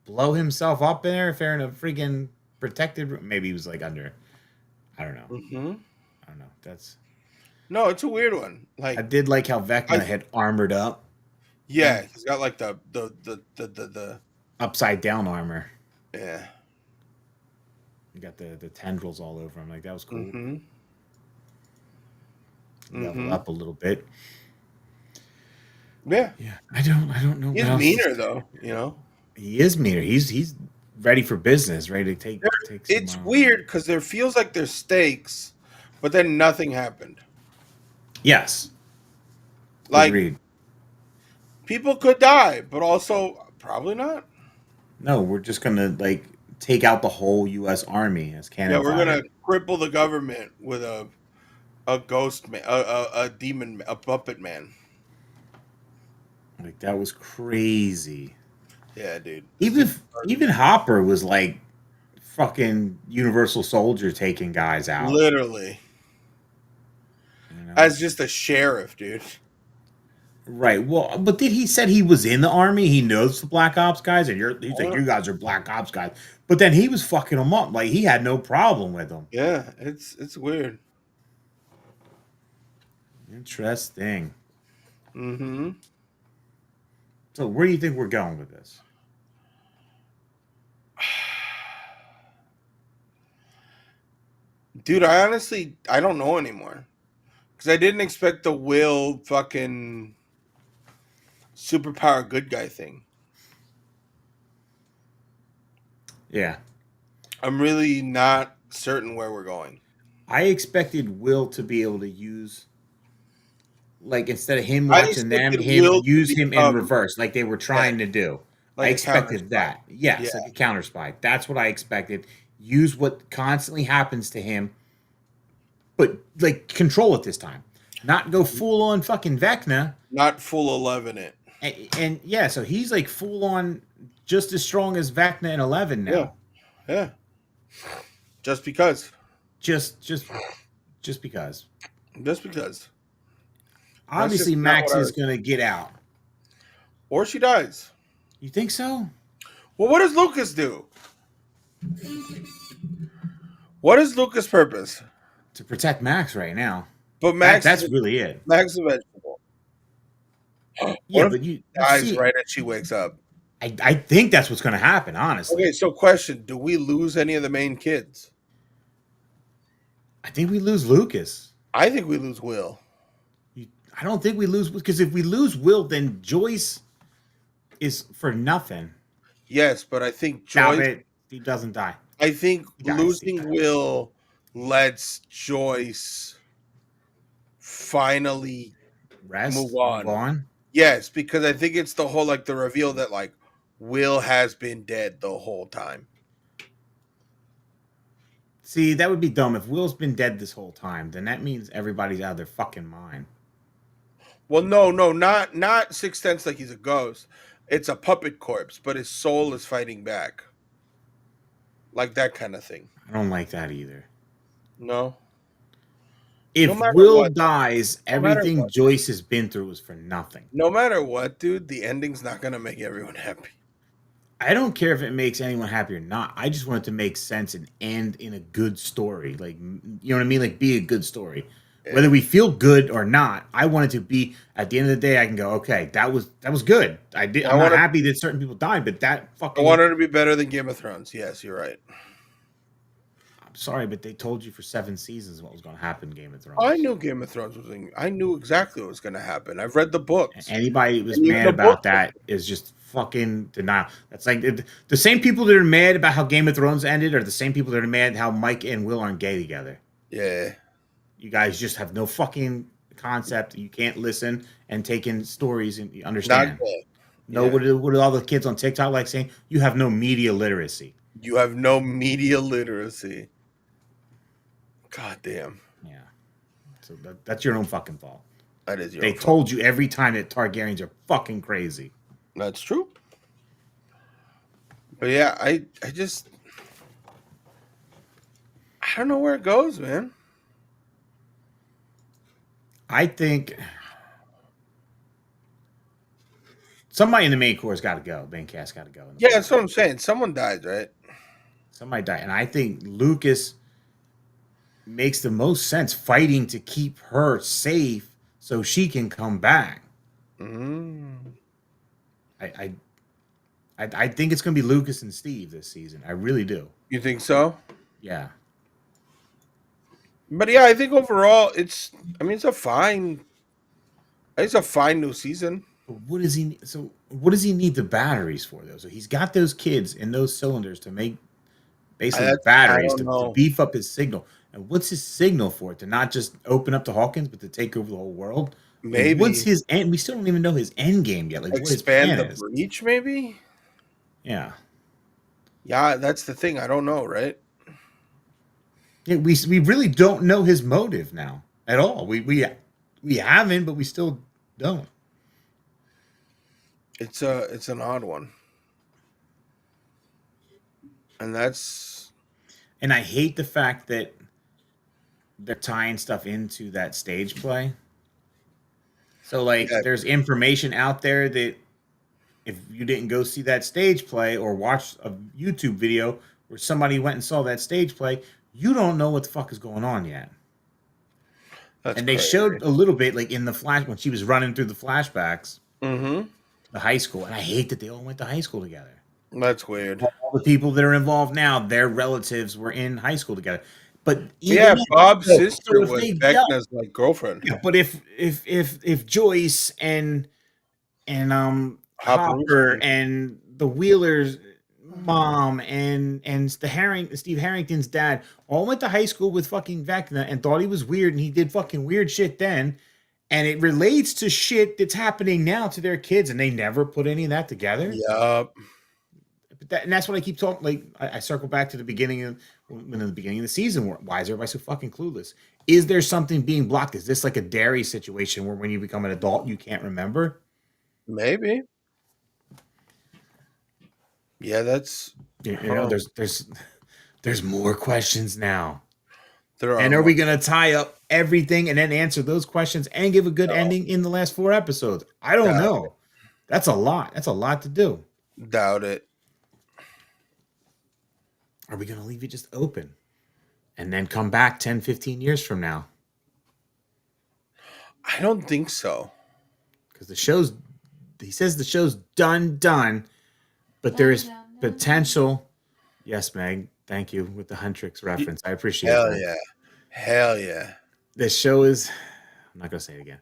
blow himself up in there if they're in a freaking protected room? Maybe he was like under. I don't know. I don't know. No, it's a weird one. Like, I did like how Vecna had armored up. Yeah, he's got like the upside down armor. Yeah. You got the tendrils all over him. Like, that was cool. Level up a little bit. Yeah. Yeah. I don't know. He's meaner though, you know. He is meaner. He's ready for business, ready to take it's weird because there feels like there's stakes, but then nothing happened. Yes. Like, agreed. People could die, but also probably not. No, we're just gonna take out the whole U.S. Army as cannon. Yeah, we're gonna cripple the government with a ghost man, a demon, a puppet man. Like, that was crazy. Yeah, dude. This Even dude if, even Hopper was like fucking Universal Soldier taking guys out. literally You know? as just a sheriff, dude. Right. Well, but did he said he was in the army? He knows the Black Ops guys, and he's like, you guys are Black Ops guys. But then he was fucking them up. Like he had no problem with them. Yeah, it's weird. Interesting. Mm-hmm. So where do you think we're going with this? Dude, I don't know anymore. Because I didn't expect the Will fucking superpower good guy thing. Yeah. I'm really not certain where we're going. I expected Will to be able to use, like, instead of him I watching them, expected him Will to use him in become reverse, like they were yeah, trying to do. I like a counter expected spy. that. Yeah. Yes, like a counter spy. That's what I expected. Use what constantly happens to him, but like control it this time. Not go full on fucking Vecna. Not full 11 it. And yeah, so he's like full on just as strong as Vecna and 11 Yeah. now. Yeah. Just because. Just just because. Just because. That's Obviously just not Max what I is was. going to get out. Or she dies. You think so? Well, what does Lucas do? What is Lucas' purpose? To protect Max right now. But Max That's is really it. Max is a vegetable. Yeah, What if but he you dies see, right as she wakes up? I think that's what's going to happen. Honestly, Okay, so question: do we lose any of the main kids? I think we lose Lucas. I think we lose Will. I don't think we lose because if we lose Will, then Joyce is for nothing. Yes, but I think Stop Joyce. it. He doesn't die. I think He dies. He losing dies. Will lets Joyce finally move Rest. Move on. on. Yes, because I think it's the whole like the reveal that like Will has been dead the whole time. See, that would be dumb. If Will's been dead this whole time, then that means everybody's out of their fucking mind. Well, no, not Sixth Sense like he's a ghost. It's a puppet corpse, but his soul is fighting back, like that kind of thing. I don't like that either. No, no If matter Will what, dies, no matter everything what, Joyce has been through is for nothing. no matter what, dude, the ending's not gonna make everyone happy. I don't care if it makes anyone happy or not. I just want it to make sense and end in a good story. Like, you know what I mean? Like, be a good story. Yeah. Whether we feel good or not, I want it to be at the end of the day. I can go, okay, that was good. I'm not happy that certain people died, but that I fucking. want her to be better than Game of Thrones. Yes, you're right. I'm sorry, but they told you for 7 seasons what was going to happen in Game of Thrones. I knew Game of Thrones was. I knew exactly what was going to happen. I've read the books. Anybody who was And even mad the about book- that is just fucking denial. That's like the same people that are mad about how Game of Thrones ended are the same people that are mad how Mike and Will aren't gay together. Yeah. You guys just have no fucking concept. You can't listen and take in stories and understand. Not good. No, Yeah. what do all the kids on TikTok like saying? You have no media literacy. You have no media literacy. God damn. Yeah. So that's your own fucking fault. That is your They fault. told you every time that Targaryens are fucking crazy. That's true. But yeah, I don't know where it goes, man. I think somebody in the main core's got to go. Main cast got to go. Yeah, that's what I'm saying. Someone dies, right? Somebody died. And I think Lucas makes the most sense fighting to keep her safe so she can come back. I think it's going to be Lucas and Steve this season. I really do. You think so? Yeah. But yeah, I think overall it's a fine new season. But what does he? So what does he need the batteries for though? So he's got those kids in those cylinders to make basically batteries to beef up his signal. And what's his signal for it? To not just open up to Hawkins, but to take over the whole world? Maybe. What's his end? We still don't even know his end game yet. Like Expand what the his plan is. breach, maybe? Yeah. Yeah, that's the thing. I don't know, right? Yeah, we really don't know his motive now at all. We haven't, but we still don't. It's an odd one. And that's And I hate the fact that they're tying stuff into that stage play. So like yeah, there's information out there that if you didn't go see that stage play or watch a YouTube video where somebody went and saw that stage play, you don't know what the fuck is going on yet. that's And they crazy. showed a little bit like in the flash when she was running through the flashbacks, Mm-hmm. the high school, and I hate that they all went to high school together. That's weird. All the people that are involved now, their relatives were in high school together. But even Yeah, then, Bob's so sister if was they yeah, Vecna's like girlfriend. yeah, but if Joyce and Hopper Hopperooski. and the Wheelers mom and Steve Harrington's dad all went to high school with fucking Vecna and thought he was weird and he did fucking weird shit then. And it relates to shit that's happening now to their kids, and they never put any of that together. Yup. And that's what I keep talking. Like I circle back to the beginning of when in the beginning of the season. Why is everybody so fucking clueless? Is there something being blocked? Is this like a dairy situation where when you become an adult you can't remember? Maybe. Yeah, that's You know, there's more questions now. there are And are more. we gonna tie up everything and then answer those questions and give a good ending in the last 4 episodes? I don't Doubt, know. That's a lot. That's a lot to do. doubt it. Are we gonna leave it just open and then come back 10, 15 years from now? I don't think so. Because he says the show's done, but there is potential. Yes, Meg, thank you with the Huntrix reference. I appreciate Hell that. yeah. Hell yeah. The show is, I'm not gonna say it again,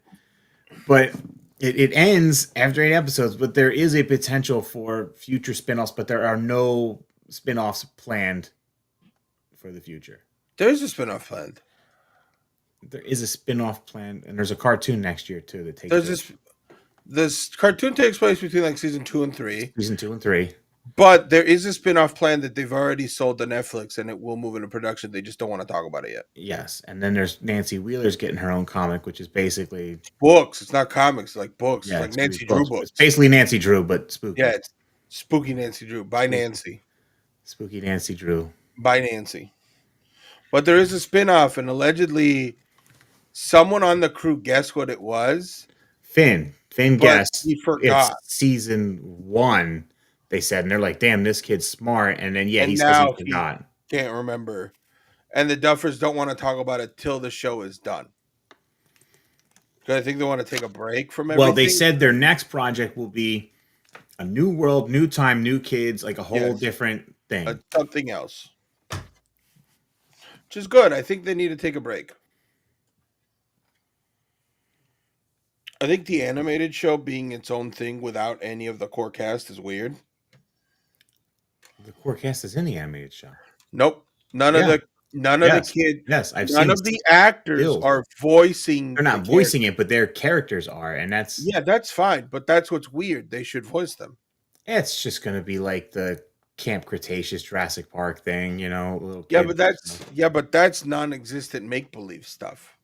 but it ends after 8 episodes, but there is a potential for future spin-offs, but there are no spin-offs planned for the future. There's a spin-off planned. There is a spin-off plan, and there's a cartoon next year too that takes There's place. this cartoon takes place between like season 2 and 3. Season 2 and 3. But there is a spin-off plan that they've already sold to Netflix and it will move into production. They just don't want to talk about it yet. Yes, and then there's Nancy Wheeler's getting her own comic, which is basically Books. It's not comics, it's like books. yeah, It's like Nancy Drew books. books. It's basically Nancy Drew, but spooky. Yeah, it's Spooky Nancy Drew by Spooky. Nancy. Spooky Nancy Drew. By Nancy. But there is a spin-off and allegedly someone on the crew guessed what it was. Finn But guessed he it's forgot. season 1. They said, and they're like, "Damn, this kid's smart." And then And he says now he he forgot. can't remember. And the Duffers don't want to talk about it till the show is done. Because I think they want to take a break from everything. Well, they said their next project will be a new world, new time, new kids, like a whole different thing. Something else. Which is good. I think they need to take a break. I think the animated show being its own thing without any of the core cast is weird. The core cast is in the animated show. Nope. None of the kids. Yes, I've none seen of the actors stills. are voicing. They're not voicing it, but their characters are, and that's that's fine. But that's what's weird. They should voice them. It's just going to be like the Camp Cretaceous Jurassic Park thing, you know. Little Yeah, kids, but that's non-existent make-believe stuff.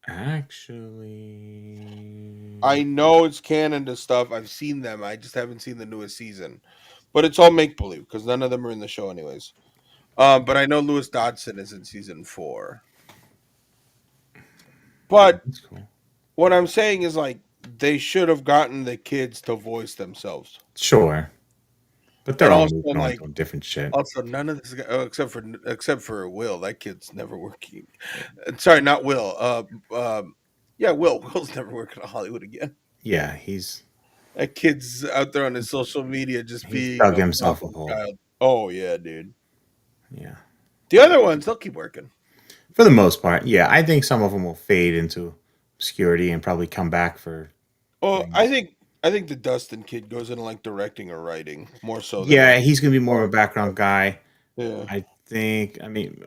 Actually, I know it's canon to stuff. I've seen them. I just haven't seen the newest season. But it's all make-believe because none of them are in the show anyways. But I know Lewis Dodson is in season 4. But that's cool. What I'm saying is like they should have gotten the kids to voice themselves. Sure. But they're And all also, moving like, on to different shit. Also, none of this, except for Will. That kid's never working. Sorry, not Will. Yeah, Will's never working in Hollywood again. Yeah, he's That kid's out there on his social media just being dug himself a hole. child. Oh yeah, dude. Yeah. The other ones, they'll keep working. For the most part, yeah. I think some of them will fade into obscurity and probably come back for. Oh, I think the Dustin kid goes into like directing or writing more so. Yeah, he's gonna be more of a background guy. Yeah, I think. I mean,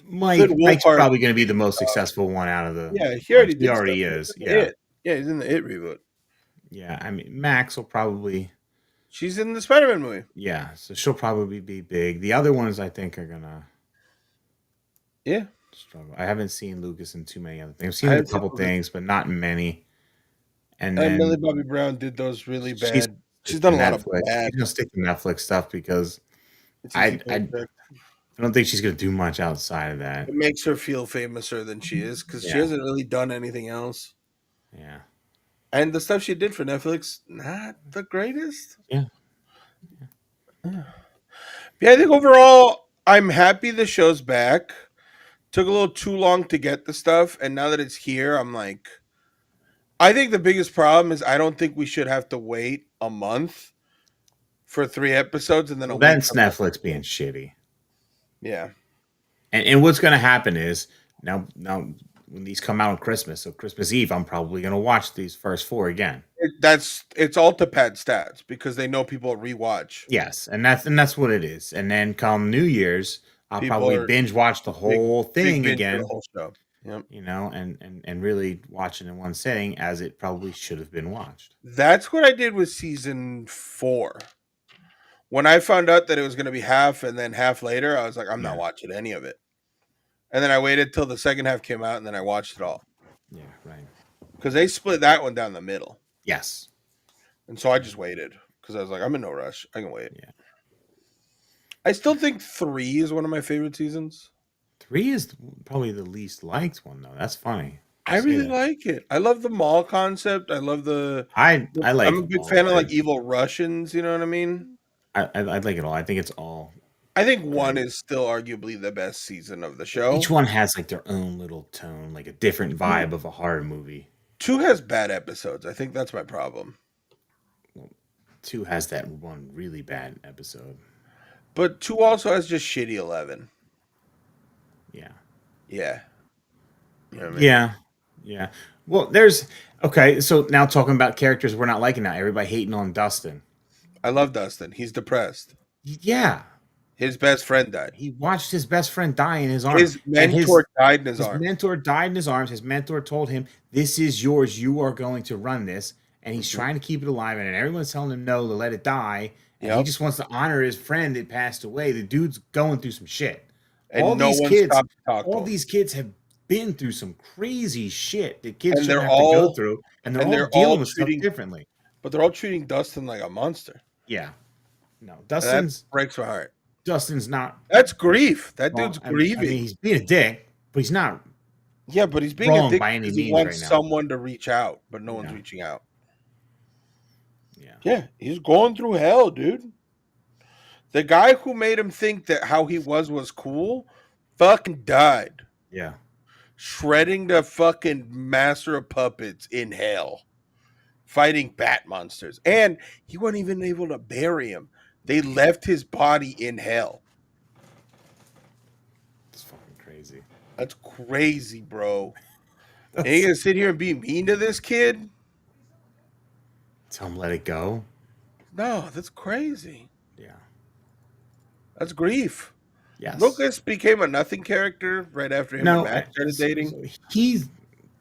Mike's probably going to be the most successful one out of the. Yeah, he already is. Yeah, he's in the It reboot. Yeah, I mean, Max will probably. She's in the Spider-Man movie. Yeah, so she'll probably be big. The other ones, I think, are gonna. Yeah. Struggle. I haven't seen Lucas in too many other things. I've seen a couple things, but not many. And then Millie Bobby Brown did those really bad. She's done a lot of bad. She's gonna stick to Netflix stuff because It's easy I paycheck. don't think she's gonna do much outside of that. It makes her feel famouser than she is because she Yeah, hasn't really done anything else. yeah, And the stuff she did for Netflix, not the greatest. yeah. Yeah, I think overall, I'm happy the show's back. Took a little too long to get the stuff, and now that it's here, I'm like, I think the biggest problem is I don't think we should have to wait a month for 3 episodes and then a Well, week that's for Netflix episode. being shitty. Yeah, And what's gonna happen is now when these come out on Christmas, so Christmas Eve, I'm probably gonna watch these first four again. it's all to pad stats because they know people rewatch. Yes, and that's what it is. And then come New Year's, I'll People probably are binge watch the big, whole big thing binge for the again, whole show. Yep. and really watch it in one sitting as it probably should have been watched. That's what I did with season 4. When I found out that it was going to be half and then half later, I was like, I'm not Yeah, watching any of it. And then I waited till the second half came out and then I watched it all yeah, right. because they split that one down the middle. Yes, And so I just waited because I was like, I'm in no rush. I can wait. yeah. I still think 3 is one of my favorite seasons. 3 is probably the least liked one though. That's funny you I say really that. like it. I love the mall concept. I love the. I like I'm a them big all. fan of like evil Russians. You know what I mean? I like it all. I think it's all I think one great. is still arguably the best season of the Each show. one has like their own little tone, like a different vibe of a horror movie. 2 has bad episodes. I think that's my problem. Well, 2 has that one really bad episode. But 2 also has just shitty 11. Yeah. Yeah. You know what I mean? Yeah. Yeah. Well, there's okay, so now talking about characters we're not liking now. Everybody hating on Dustin. I love Dustin. He's depressed. Yeah. His best friend died. He watched his best friend die in his arms. His And mentor died in his his arms. mentor died in his arms. His mentor told him, "This is yours. You are going to run this." And he's Mhm. trying to keep it alive, and everyone's telling him no to let it die. And he Yep. just wants to honor his friend that passed away. The dude's going through some shit. All And no these one kids, stopped to talk to all him. these kids have been through some crazy shit that kids And shouldn't they're have to go all through, and they're and all they're dealing all with stuff treating differently. but they're all treating Dustin like a monster. Yeah, no, And that breaks my heart. Dustin's not That's grief. That dude's wrong. I mean, grieving. he's being a dick, but he's not Yeah, but he's being a wrong dick by any because he means right wants now. someone to reach out, but no one's Yeah, reaching out. yeah, Yeah, he's going through hell, dude. The guy who made him think that how he was cool fucking died. yeah. Shredding the fucking master of puppets in hell. Fighting bat monsters. And he wasn't even able to bury him. They left his body in hell. It's fucking crazy. That's crazy, bro. And you gonna sit here and be mean to this kid? Tell him let it go. No, that's crazy. Yeah. That's grief. Yes. Lucas became a nothing character right after him and No. Max started dating. He's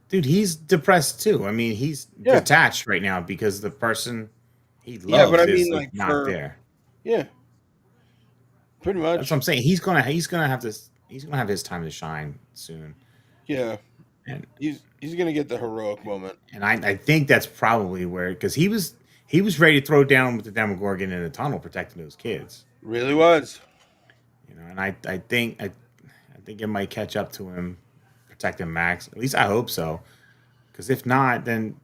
dude. He's depressed too. I mean, he's Yeah. detached right now because the person he Yeah, but loves I is mean like like not for there. yeah, pretty That's what much. I'm saying. He's gonna have this. He's gonna have his time to shine soon. Yeah. And He's gonna get the heroic moment. I think that's probably where because he was ready to throw down with the Demogorgon in the tunnel protecting those kids. Really was. And I think it might catch up to him protecting Max. At least I hope so. Because if not, then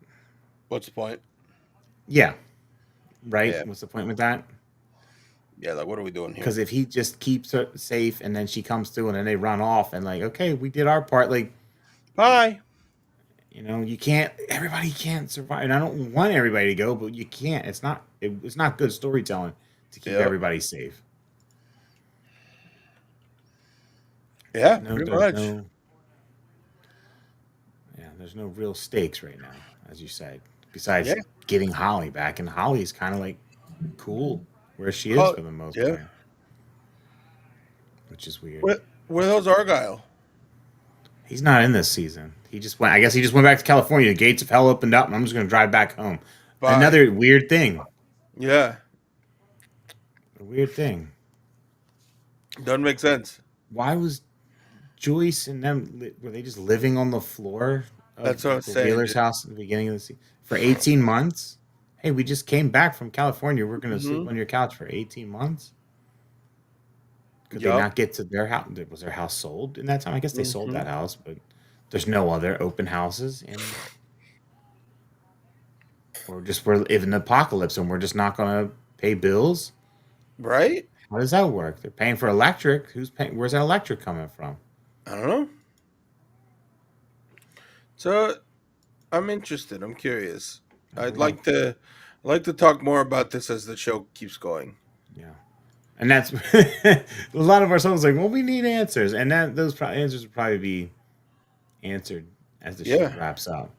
What's the point? yeah, right. Yeah. What's the point with that? Yeah, like what are we doing here? Because if he just keeps her safe and then she comes through and then they run off and like, okay, we did our part. Like, Bye. you can't. Everybody can't survive, and I don't want everybody to go, but you can't. It's not good storytelling to keep Yep. everybody safe. Yeah, No, pretty much. there's no real stakes right now, as you said. Besides Yeah. getting Holly back, and Holly's kind of like cool where she is Oh, for the most yeah. part, which is weird. Where those Argyle? He's not in this season. He just went. I guess he just went back to California. The gates of hell opened up, and I'm just going to drive back home. Bye. Another weird thing. Yeah. A weird thing. Doesn't make sense. Why was Joyce and them? Were they just living on the floor of That's what I was the saying, Wheeler's dude. house at the beginning of the season for 18 months? Hey, we just came back from California. We're going to sleep Mhm. on your couch for 18 months. Could they Yup. not get to their house? Was their house sold in that time? I guess they sold Hmm. that house, but there's no other open houses in, or just we're in an apocalypse and we're just not gonna pay bills. Right? How does that work? They're paying for electric. Who's paying? Where's that electric coming from? I don't know. So I'm interested. I'm curious. I I'd don't know. like to talk more about this as the show keeps going. Yeah, and that's a lot of our songs like, well, we need answers, and that those answers will probably be answered as the show Yeah, wraps up.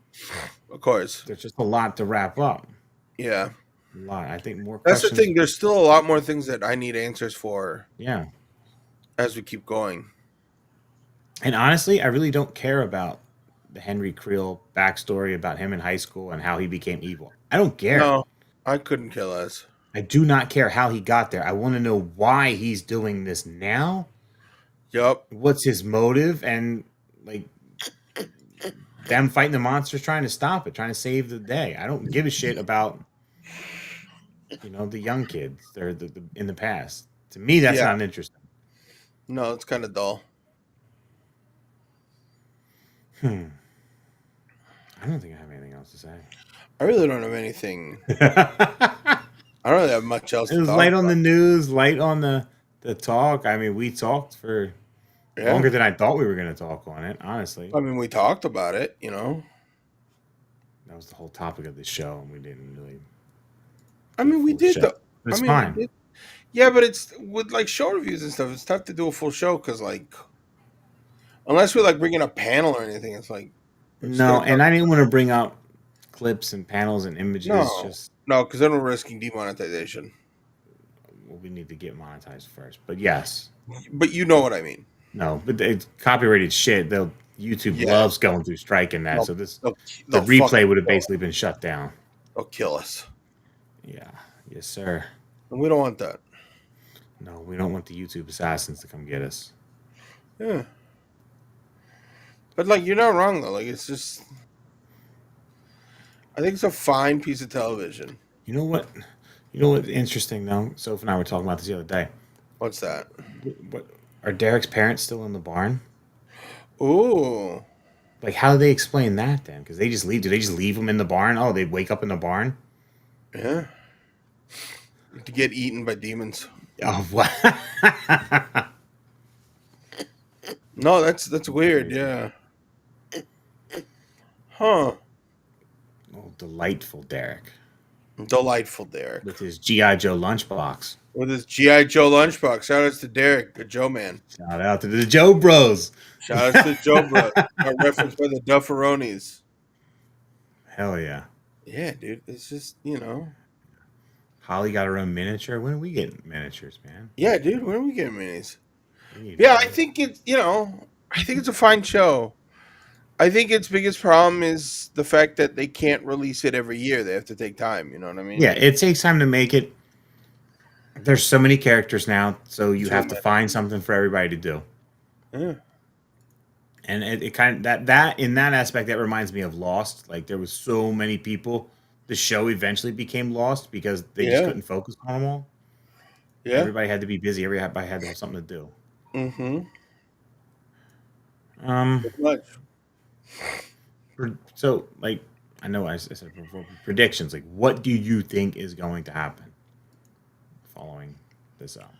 of course. There's just a lot to wrap up. Yeah. A lot. I think more That's the questions. thing. There's still a lot more things that I need answers for Yeah, as we keep going. and honestly, I really don't care about the Henry Creel backstory about him in high school and how he became evil. I don't care. No, I couldn't kill us. I do not care how he got there. I want to know why he's doing this now. Yup. What's his motive? And like them fighting the monsters, trying to stop it, trying to save the day. I don't give a shit about the young kids. They're in the past. To me, that's Yeah. not interesting. No, it's kind of dull. Hmm. I don't think I have anything else to say. I really don't have anything. It I don't really have much else to was talk light on about. the news, light on the talk. I mean, we talked for Yeah. longer than I thought we were going to talk on it. Honestly, I mean, we talked about it, you know. that was the whole topic of the show, and we didn't really I do a mean, we full did show. the. But I it's mean, we fine. did. Yeah, but it's with like show reviews and stuff. It's tough to do a full show because, like, unless we like bring in a panel or anything, it's like we're just No, gonna talk. and I didn't want to bring up clips and panels and images. No, Just no, because then we're risking demonetization. well, we need to get monetized first. But yes, But you know what I mean. no, but it's copyrighted shit. They'll YouTube Yeah, loves going through striking that. they'll So this they'll, the they'll replay fucking would have kill us. basically been shut down. They'll kill us, Yeah. Yes, sir. and we don't want that. No, we don't want the YouTube assassins to come get us. Yeah, but like you're not wrong though. Like it's just, I think it's a fine piece of television. You know what? You know what's interesting though? Soph and I were talking about this the other day. What's that? What are Derek's parents still in the barn? Ooh, Like, how do they explain that then? Because they just leave. Do they just leave them in the barn? Oh, they wake up in the barn. yeah. To get eaten by demons. Oh, what? No, that's weird. Yeah. Huh. Oh, delightful Derek Delightful, Derek. with his GI Joe lunchbox. With his GI Joe lunchbox. Shout outs to Derek, the Joe man. Shout out to the Joe Bros. Shout outs to Joe Bro. A reference by the Dufferonis. Hell yeah. Yeah, dude. It's just, you know. Holly got her own miniature. When are we getting miniatures, man? Yeah, dude. When are we getting minis? We need Yeah, one. I think it's, you know, I think it's a fine show. I think its biggest problem is the fact that they can't release it every year. They have to take time. You know what I mean? Yeah, it takes time to make it. There's so many characters now, so you So have to many. find something for everybody to do. Yeah. And it kind of that in that aspect that reminds me of Lost. Like there was so many people. The show eventually became Lost because they just Yeah. couldn't focus on them all. Yeah. Everybody had to be busy. Everybody had to have something to do. Mm-hmm. Um. Much. So like I know I said before predictions. Like what do you think is going to happen following this up?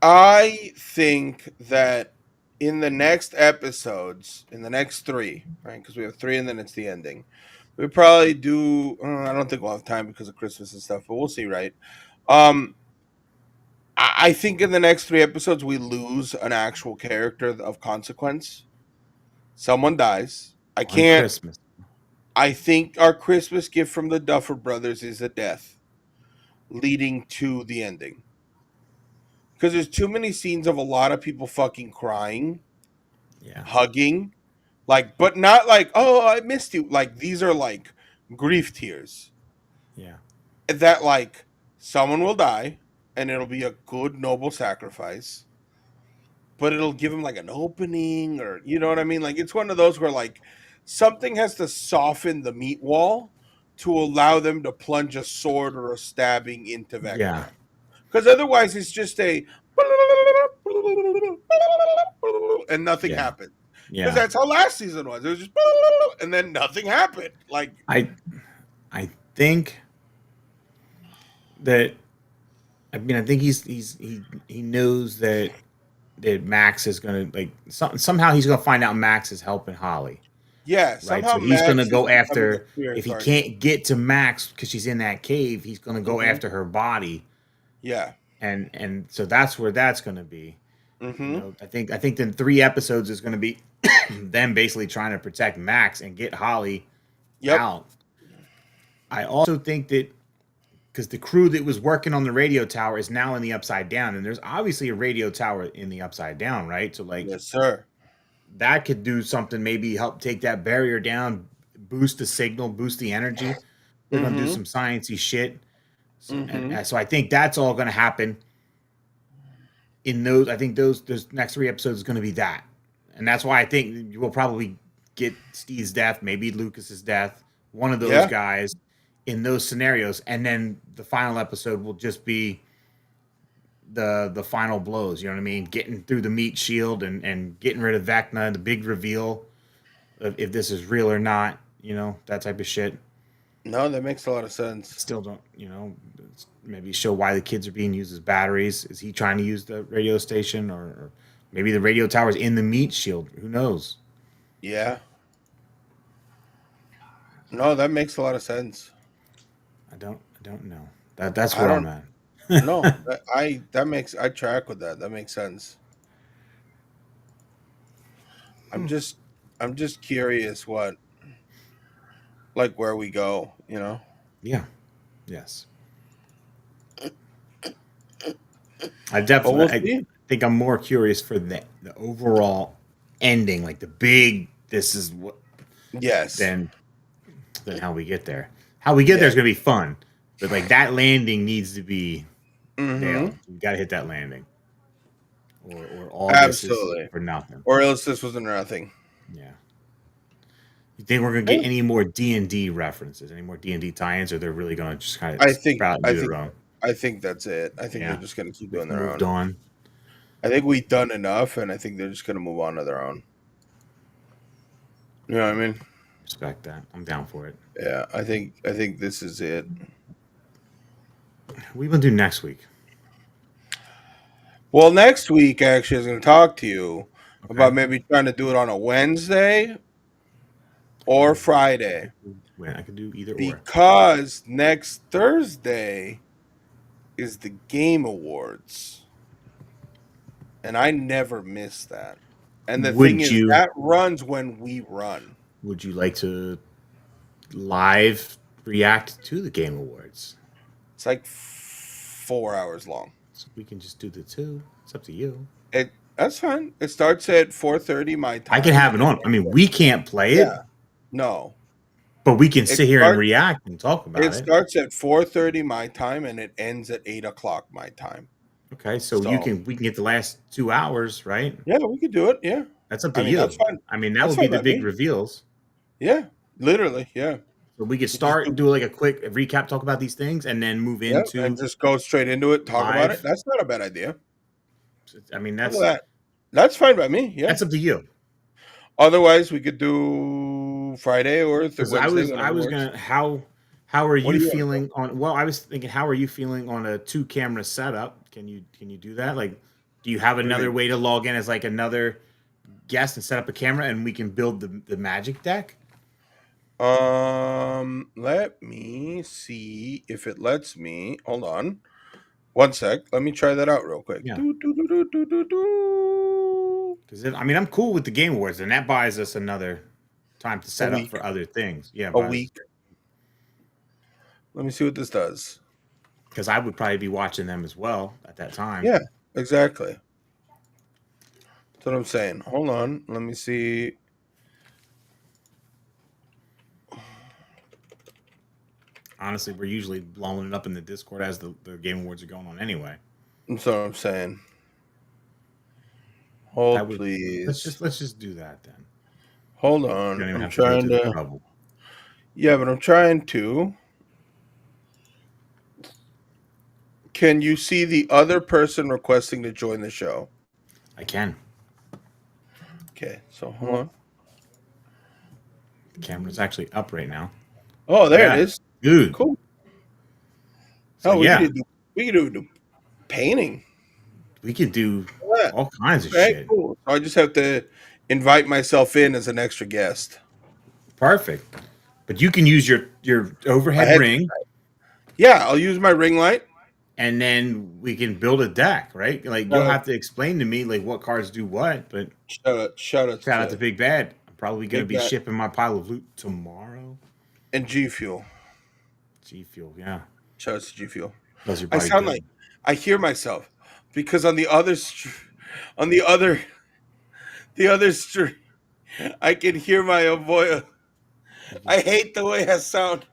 I think that in the next episodes, in the next three, right? Because we have three and then it's the ending. We probably do. I don't think we'll have time because of Christmas and stuff, but we'll see, right? Um, I think in the next three episodes we lose an actual character of consequence. Someone dies. I On can't. Christmas. I think our Christmas gift from the Duffer Brothers is a death, leading to the ending. Because there's too many scenes of a lot of people fucking crying, Yeah. hugging, like, but not like, oh, I missed you. Like, these are like grief tears. Yeah. That, like, someone will die and it'll be a good, noble sacrifice, but it'll give him like an opening or, you know what I mean? Like, it's one of those where, like, something has to soften the meat wall to allow them to plunge a sword or a stabbing into Vecna. Yeah. Because otherwise, it's just a and nothing Yeah. happened. Because Yeah. that's how last season was. It was just and then nothing happened. Like, I I think that I think he knows that Max is gonna like somehow he's gonna find out Max is helping Holly, yeah, right? somehow So he's gonna Max is go becoming a after spirit if he guardian. can't get to Max because she's in that cave, he's gonna go Hmm. after her body, Yeah. and so that's where that's gonna be. You Hmm. know, I think then 3 episodes is gonna be them basically trying to protect Max and get Holly Yep. out. I also think that because the crew that was working on the radio tower is now in the Upside Down, and there's obviously a radio tower in the Upside Down, right? So like Yes, sir. that could do something, maybe help take that barrier down, boost the signal, boost the energy. They're gonna do Hmm. some sciencey shit. So Hmm. so I think that's all gonna happen in those. I think those next 3 episodes is gonna be that, and that's why I think you will probably get Steve's death, maybe Lucas's death, one of those Yeah. guys in those scenarios, and then the final episode will just be the final blows. You know what I mean? Getting through the meat shield and getting rid of Vecna, the big reveal of if this is real or not. You know, that type of shit. No, that makes a lot of I sense. still don't. You know, maybe show why the kids are being used as batteries. Is he trying to use the radio station, or maybe the radio tower's in the meat shield? Who knows? Yeah. No, that makes a lot of sense. I don't know. That's I where I'm don't at. know. That makes I track with that. That makes sense. I'm Hmm. just I'm just curious what like where we go, you know? Yeah. Yes. I But definitely. we'll I see. think I'm more curious for the overall ending, like the big. This is what Yes. than how we get there. How we get there Yeah. is gonna be fun, but like that landing needs to be nailed. Mm-hmm. You got to hit that landing, or all this is Absolutely. for nothing. Or else this was nothing. Yeah. You think we're gonna Yeah. get any more D&D references, any more D&D tie-ins, or they're really gonna just kind of I think sprout and I do think their own? I think that's it. I think they're Yeah, just gonna keep we've doing their moved own. on. I think we've done enough and I think they're just gonna move on to their own. You know what I mean? Respect that. I'm down for it. Yeah, I think this is it. What are we gonna do next week? Well, next week actually I was gonna talk to you Okay. about maybe trying to do it on a Wednesday or Friday. I could do either or. Because next Thursday is the Game Awards. And I never miss that. And the thing Would is, you that runs when we run. would you like to live react to the Game Awards? It's like 4 hours long. So we can just do the two. It's up to you. That's fine. It starts at 4:30 my I can time, have and it it on. I mean, we can't play yeah, it, no, but we can it sit here and starts react and talk it about it. starts at 4:30 my time, and it ends at 8 o'clock my time. Okay, so So we can get the last 2 hours, right? yeah, we could do it. Yeah, That's up to I mean that's you. fine. I mean, that That's would be fine the by big me. reveals. Yeah, literally. Yeah, So we could we just start do do like a quick recap, talk about these things, and then move yeah, and into just go straight into it. Talk about it. live. That's not a bad idea. I mean, Look at that. That's fine by me. Yeah. that's up to you. Otherwise, we could do Friday or Because Wednesday, I whenever was works. gonna how are What do you you want to feeling on? Well, I was thinking, how are you feeling on a 2 camera setup? Can you do that? Like, do you have do? What do you another mean? way to log in as like another guest and set up a camera, and we can build the magic deck? Let me see if it lets me. Hold on. One sec. Let me try that out real quick. Yeah. Do, do, do, do, do, do, do. Because I mean, I'm cool with the Game Awards, and that buys us another time to A set up week. for other things. Yeah, A buys week. Let me see what this does. because I would probably be watching them as well at that time. Yeah, exactly. That's what I'm saying. Hold on. Let me see. Honestly, we're usually blowing it up in the Discord as the Game Awards are going on anyway. That's what I'm saying. That Hold, would please. let's just do that then. Hold You don't on. even I'm have to go trying through the to. trouble. Yeah, but I'm trying to Can you see the other person requesting to join the show? I can. Okay, so hold on. The camera's actually up right now. Oh, there it Yeah, is. dude. Cool. So Oh, yeah, we could do painting. we could do Yeah. all kinds of Okay, shit. cool. So I just have to invite myself in as an extra guest. Perfect. But you can use your I overhead had, ring, yeah, I'll use my ring light. and then we can build a deck, right? Like you'll have to explain to me like what cards do what. But Shout out shout out to to Big Bad. I'm probably gonna Big be Bat shipping my pile of loot tomorrow. and G Fuel. G Fuel, yeah. Shout out to G Fuel. Does your I body sound like good. I hear myself because on on the other stream, I can hear my voice. I hate the way I sound.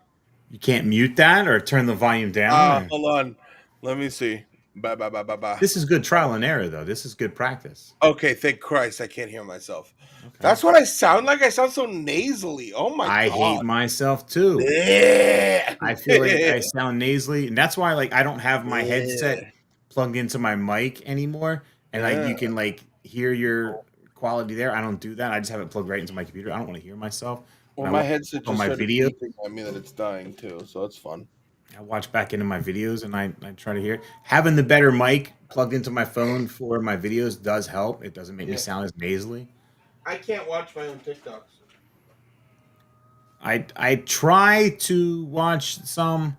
You can't mute that or turn the volume down. Or... Hold on. Let me see. Bye bye bye bye bye. This is good trial and error, though. This is good practice. Okay, thank Christ I can't hear myself. Okay. That's what I sound like. I sound so nasally. Oh my I god. hate myself too. I feel like I sound nasally, and that's why like I don't have my headset plugged into my mic anymore, and like you can like hear your quality there. I don't do that. I just have it plugged right into my computer. I don't want to hear myself. Well, my headset just my started video beeping at me that it's dying too, so it's fun. I watch back into my videos and I try to hear it. Having the better mic plugged into my phone for my videos does help. It doesn't make me sound as nasally. I can't watch my own TikToks. I try to watch some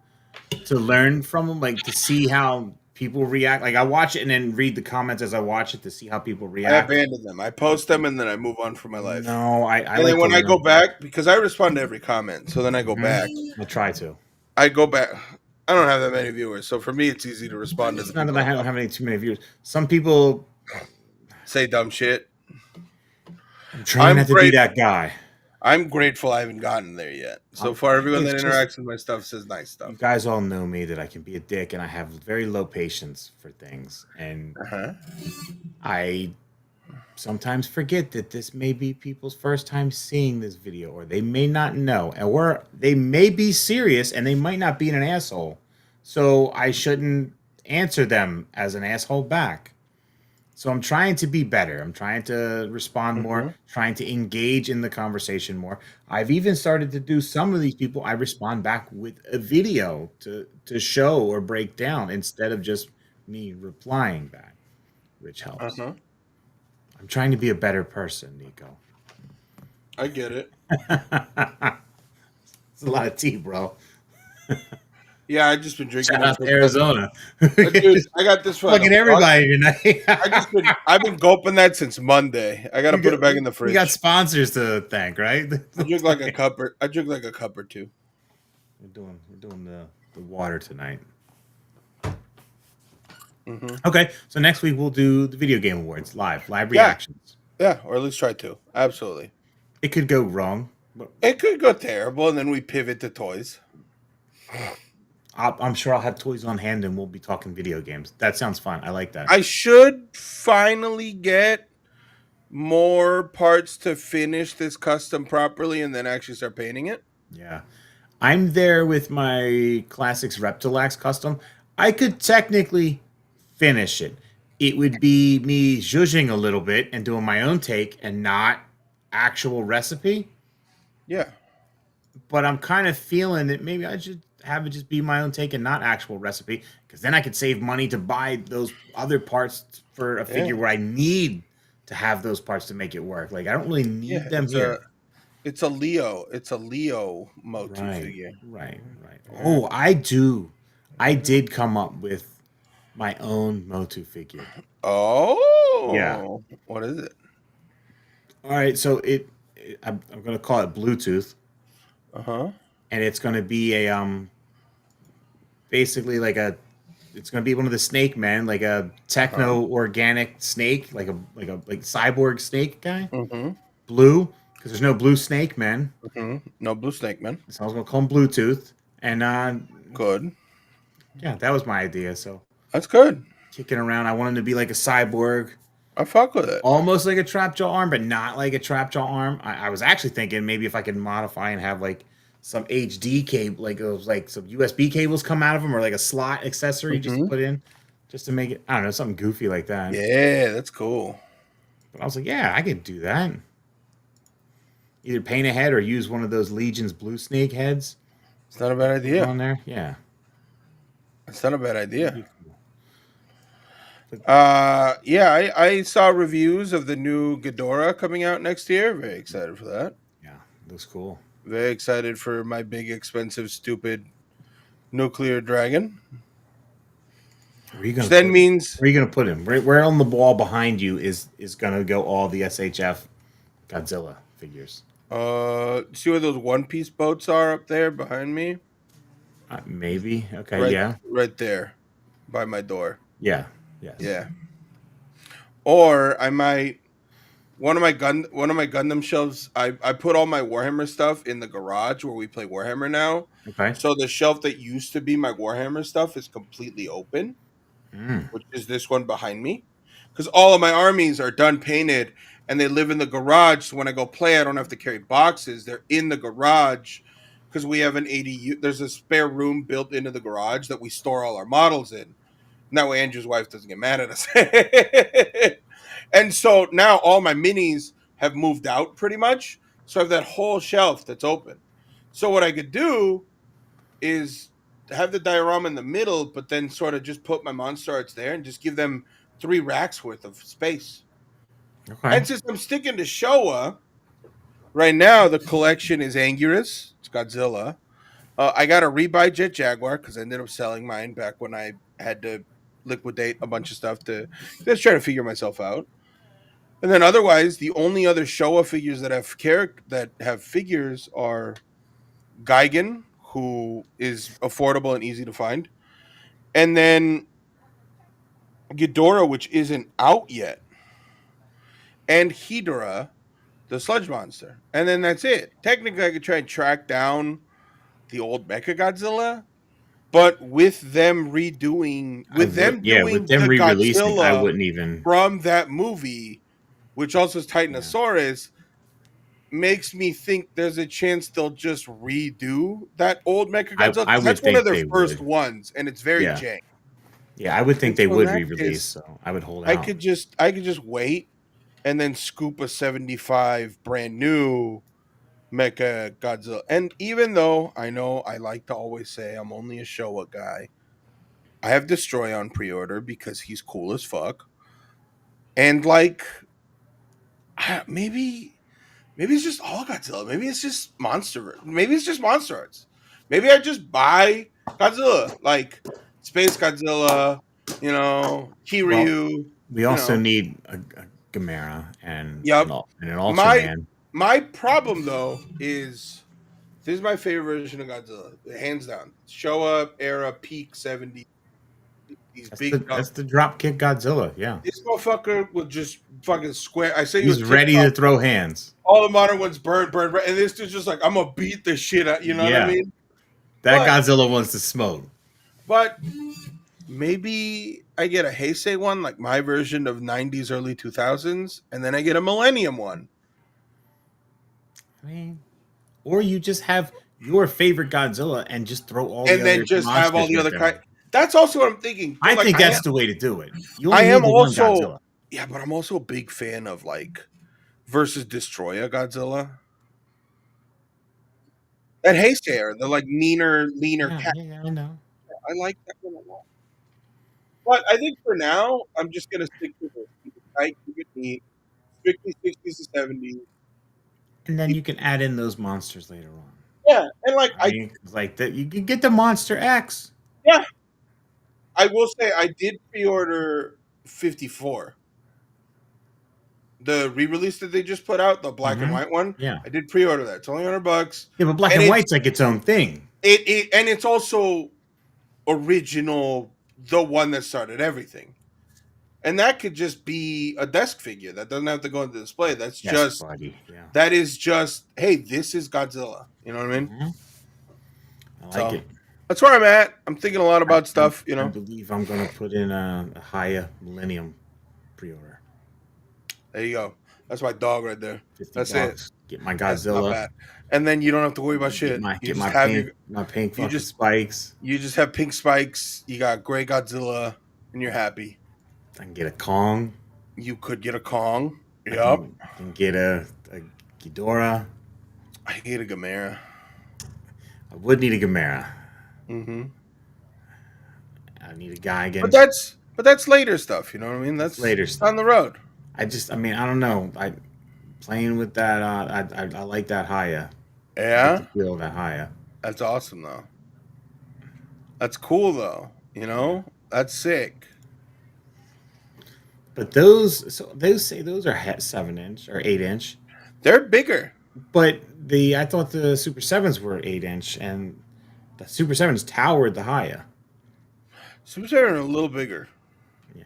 to learn from them, like to see how people react. Like I watch it and then read the comments as I watch it to see how people I react. abandon them. I post them and then I move on for my life. No, I And like then when to I learn. go back, because I respond to every comment, so then I go Mhm. back. I try to. I go back. I don't have that many viewers, so for me, it's easy to respond to It's the not that people. I don't have any too many viewers. Some people Say dumb shit. I'm trying not to be that guy. I'm grateful I haven't gotten there yet. So far, everyone that interacts with my stuff says nice stuff. You guys all know me that I can be a dick and I have very low patience for things. And I sometimes forget that this may be people's first time seeing this video, or they may not know, or they may be serious and they might not be an asshole. So I shouldn't answer them as an asshole back. So I'm trying to be better. I'm trying to respond more, trying to engage in the conversation more. I've even started to do some of these people. I respond back with a video to show or break down instead of just me replying back, which helps. I'm trying to be a better person, Nico. I get it. It's a lot of tea, bro. Yeah, I just been drinking. Shout out to Arizona. Dude, I got this fucking everybody tonight. I've been gulping that since Monday. I got to put it back in the fridge. You got sponsors to thank, right? I drink like a cup or two. We're doing the water tonight. Okay, so next week we'll do the video game awards live reactions. Yeah, or at least try to. Absolutely. It could go wrong. But it could go terrible, and then we pivot to toys. I'm sure I'll have toys on hand, and we'll be talking video games. That sounds fun. I like that. I should finally get more parts to finish this custom properly, and then actually start painting it. Yeah, I'm there with my Classics Reptilax custom. I could technically finish it. It would be me zhuzhing a little bit and doing my own take and not actual recipe. Yeah. But I'm kind of feeling that maybe I should have it just be my own take and not actual recipe, because then I could save money to buy those other parts for a figure where I need to have those parts to make it work. Like I don't really need them here. It's a Leo Motu figure. Right. Oh, I do. I did come up with my own Motu figure. Oh. Yeah. What is it? All right, so I'm going to call it Bluetooth. And it's going to be a basically like it's going to be one of the snake men, like a techno organic snake, like a cyborg snake guy. Blue, because there's no blue snake man. No blue snake man. So I was going to call him Bluetooth. And good. Yeah, that was my idea. So that's good. Kicking around, I wanted to be like a cyborg. I fuck with it. Almost like a trapjaw arm, but not like a trapjaw arm. I was actually thinking maybe if I could modify and have like some HD cable, like it was like some USB cables come out of them, or like a slot accessory just to Hmm. put in, just to make it. I don't know, something goofy like that. Yeah, that's cool. But I was like, yeah, I could do that. Either paint a head or use one of those Legion's blue snake heads. It's not a bad Put it idea. on there. Yeah, It's not a bad that'd idea. be cool. But Yeah, I saw reviews of the new Ghidorah coming out next year. Very excited for that. yeah, looks cool. Very excited for my big, expensive, stupid nuclear dragon. Where are you Which gonna then put? means, Where are you gonna put him? Where on the wall behind you is gonna go all the SHF Godzilla figures? see where those One Piece boats are up there behind me? Maybe. Okay. Right, Yeah. right there, by my door. Yeah. Yes. Yeah. Or I might one of my Gundam shelves. I put all my Warhammer stuff in the garage where we play Warhammer now. Okay. So the shelf that used to be my Warhammer stuff is completely open, Mm. which is this one behind me. Because all of my armies are done painted and they live in the garage. So when I go play, I don't have to carry boxes. They're in the garage because we have an ADU. There's a spare room built into the garage that we store all our models in. And that way Andrew's wife doesn't get mad at us. And so now all my minis have moved out pretty much. So I have that whole shelf that's open. So what I could do is have the diorama in the middle, but then sort of just put my monster arts there and just give them 3 racks worth of space. Okay. And since I'm sticking to Showa, right now the collection is Anguirus, it's Godzilla. I got a rebuy Jet Jaguar because I ended up selling mine back when I had to liquidate a bunch of stuff to just try to figure myself out. And then otherwise, the only other Showa figures that have figures are Gigan, who is affordable and easy to find, and then Ghidorah, which isn't out yet, and Hedorah, the sludge monster. And then that's it. Technically, I could try and track down the old Mecha Godzilla, but with them redoing, I with would. them Yeah. With doing them the re-releasing, I Godzilla wouldn't even. from that movie, which also is Yeah. Titanosaurus, makes me think there's a chance they'll just redo that old Mecha Godzilla I because would that's one of think their they first would. ones, and it's very Yeah. jank. Yeah. I would think And they so in would that re-release. case, So I would hold I out. could just wait and then scoop a 75 brand new Mecha Godzilla. And even though I know I like to always say I'm only a Showa guy, I have Destroy on pre-order because he's cool as fuck. And like maybe it's just all Godzilla. Maybe it's just Monster. Maybe it's just Monster Arts. Maybe I just buy Godzilla, like Space Godzilla, Well, Kiryu, we you also know. need a Gamera and Yep. an My Ultraman. my problem though is this is my favorite version of Godzilla, hands down. Show up era peak 70s. These big dumb. That's the drop kick Godzilla. Yeah. This motherfucker will just fucking square. I sent you a He's ready TikTok. to throw hands. All the modern ones burn, and this dude's just like, I'm gonna beat the shit out. You know what I Yeah. mean? That But Godzilla wants to smoke. but maybe I get a Heisei one, like my version of 90s, early 2000s, and then I get a Millennium one. I mean, or you just have your favorite Godzilla and just throw all the And then other just have all monsters the with other kind. them. That's also what I'm thinking. I But like think that's the way to do it. You I only am need the one also Godzilla. yeah, but I'm also a big fan of like versus Destroyer Godzilla. That Heisei era, the like meaner, leaner Yeah, cat. yeah, I know. I like that one a lot. But I think for now, I'm just gonna stick to this. Keep it tight, keep it neat. Strictly 60s to 70s. And then you can add in those monsters later on. Yeah, and like I mean, 'cause like that, you can get the Monster X. yeah, I will say I did pre-order 54. The re-release that they just put out, the black and Hmm. white one. Yeah, I did pre-order that. It's only $100. yeah, but black And and white's like its own thing. it's also original, the one that started everything. And that could just be a desk figure. That doesn't have to go into display. Yes, buddy. Yeah, That is just, hey, this is Godzilla. You know what I mean? I like So it. that's where I'm at. I'm thinking a lot about stuff, I believe I'm gonna put in a Haya Millennium pre-order. There you go. That's my dog right there. 50 That's it. bucks. Get my That's not Godzilla. bad. And then you don't have to worry about shit. You Get just have your my pink you fucking just spikes. you just have pink spikes. You got gray Godzilla, and you're happy. I can get a Kong. You could get a Kong. Yep. I can get a Ghidorah. I hate a Gamera. I would need a Gamera. Mm-hmm. I need a Gigan. But that's later stuff. You know what I mean? That's That's later on stuff. the road. I mean, I don't know. I playing with that. I like that Haya. I like the Yeah, feel of that Haya. that's awesome though. That's cool though. That's sick. But those say those are 7 inch or 8 inch. They're bigger. But I thought the Super Sevens were 8 inch, and the Super Sevens towered the Haya. Super Saiyan are a little bigger. Yeah,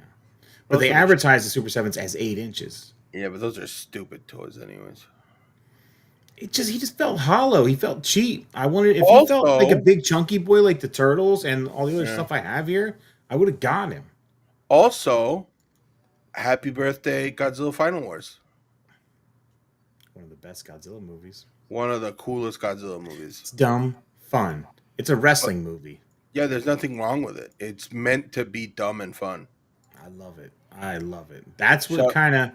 but Those they are advertise the Super Sevens as 8 inches. yeah, but those are stupid toys, anyways. He just felt hollow. He felt cheap. I wanted if he felt like a Also, big chunky boy like the Turtles and all the other yeah. stuff I have here, I would have got him. Also, happy birthday, Godzilla Final Wars. One of the best Godzilla movies. One of the coolest Godzilla movies. It's dumb, fun. It's a But wrestling movie. yeah, there's nothing wrong with it. It's meant to be dumb and fun. I love it. I love it. That's what Shout, kind of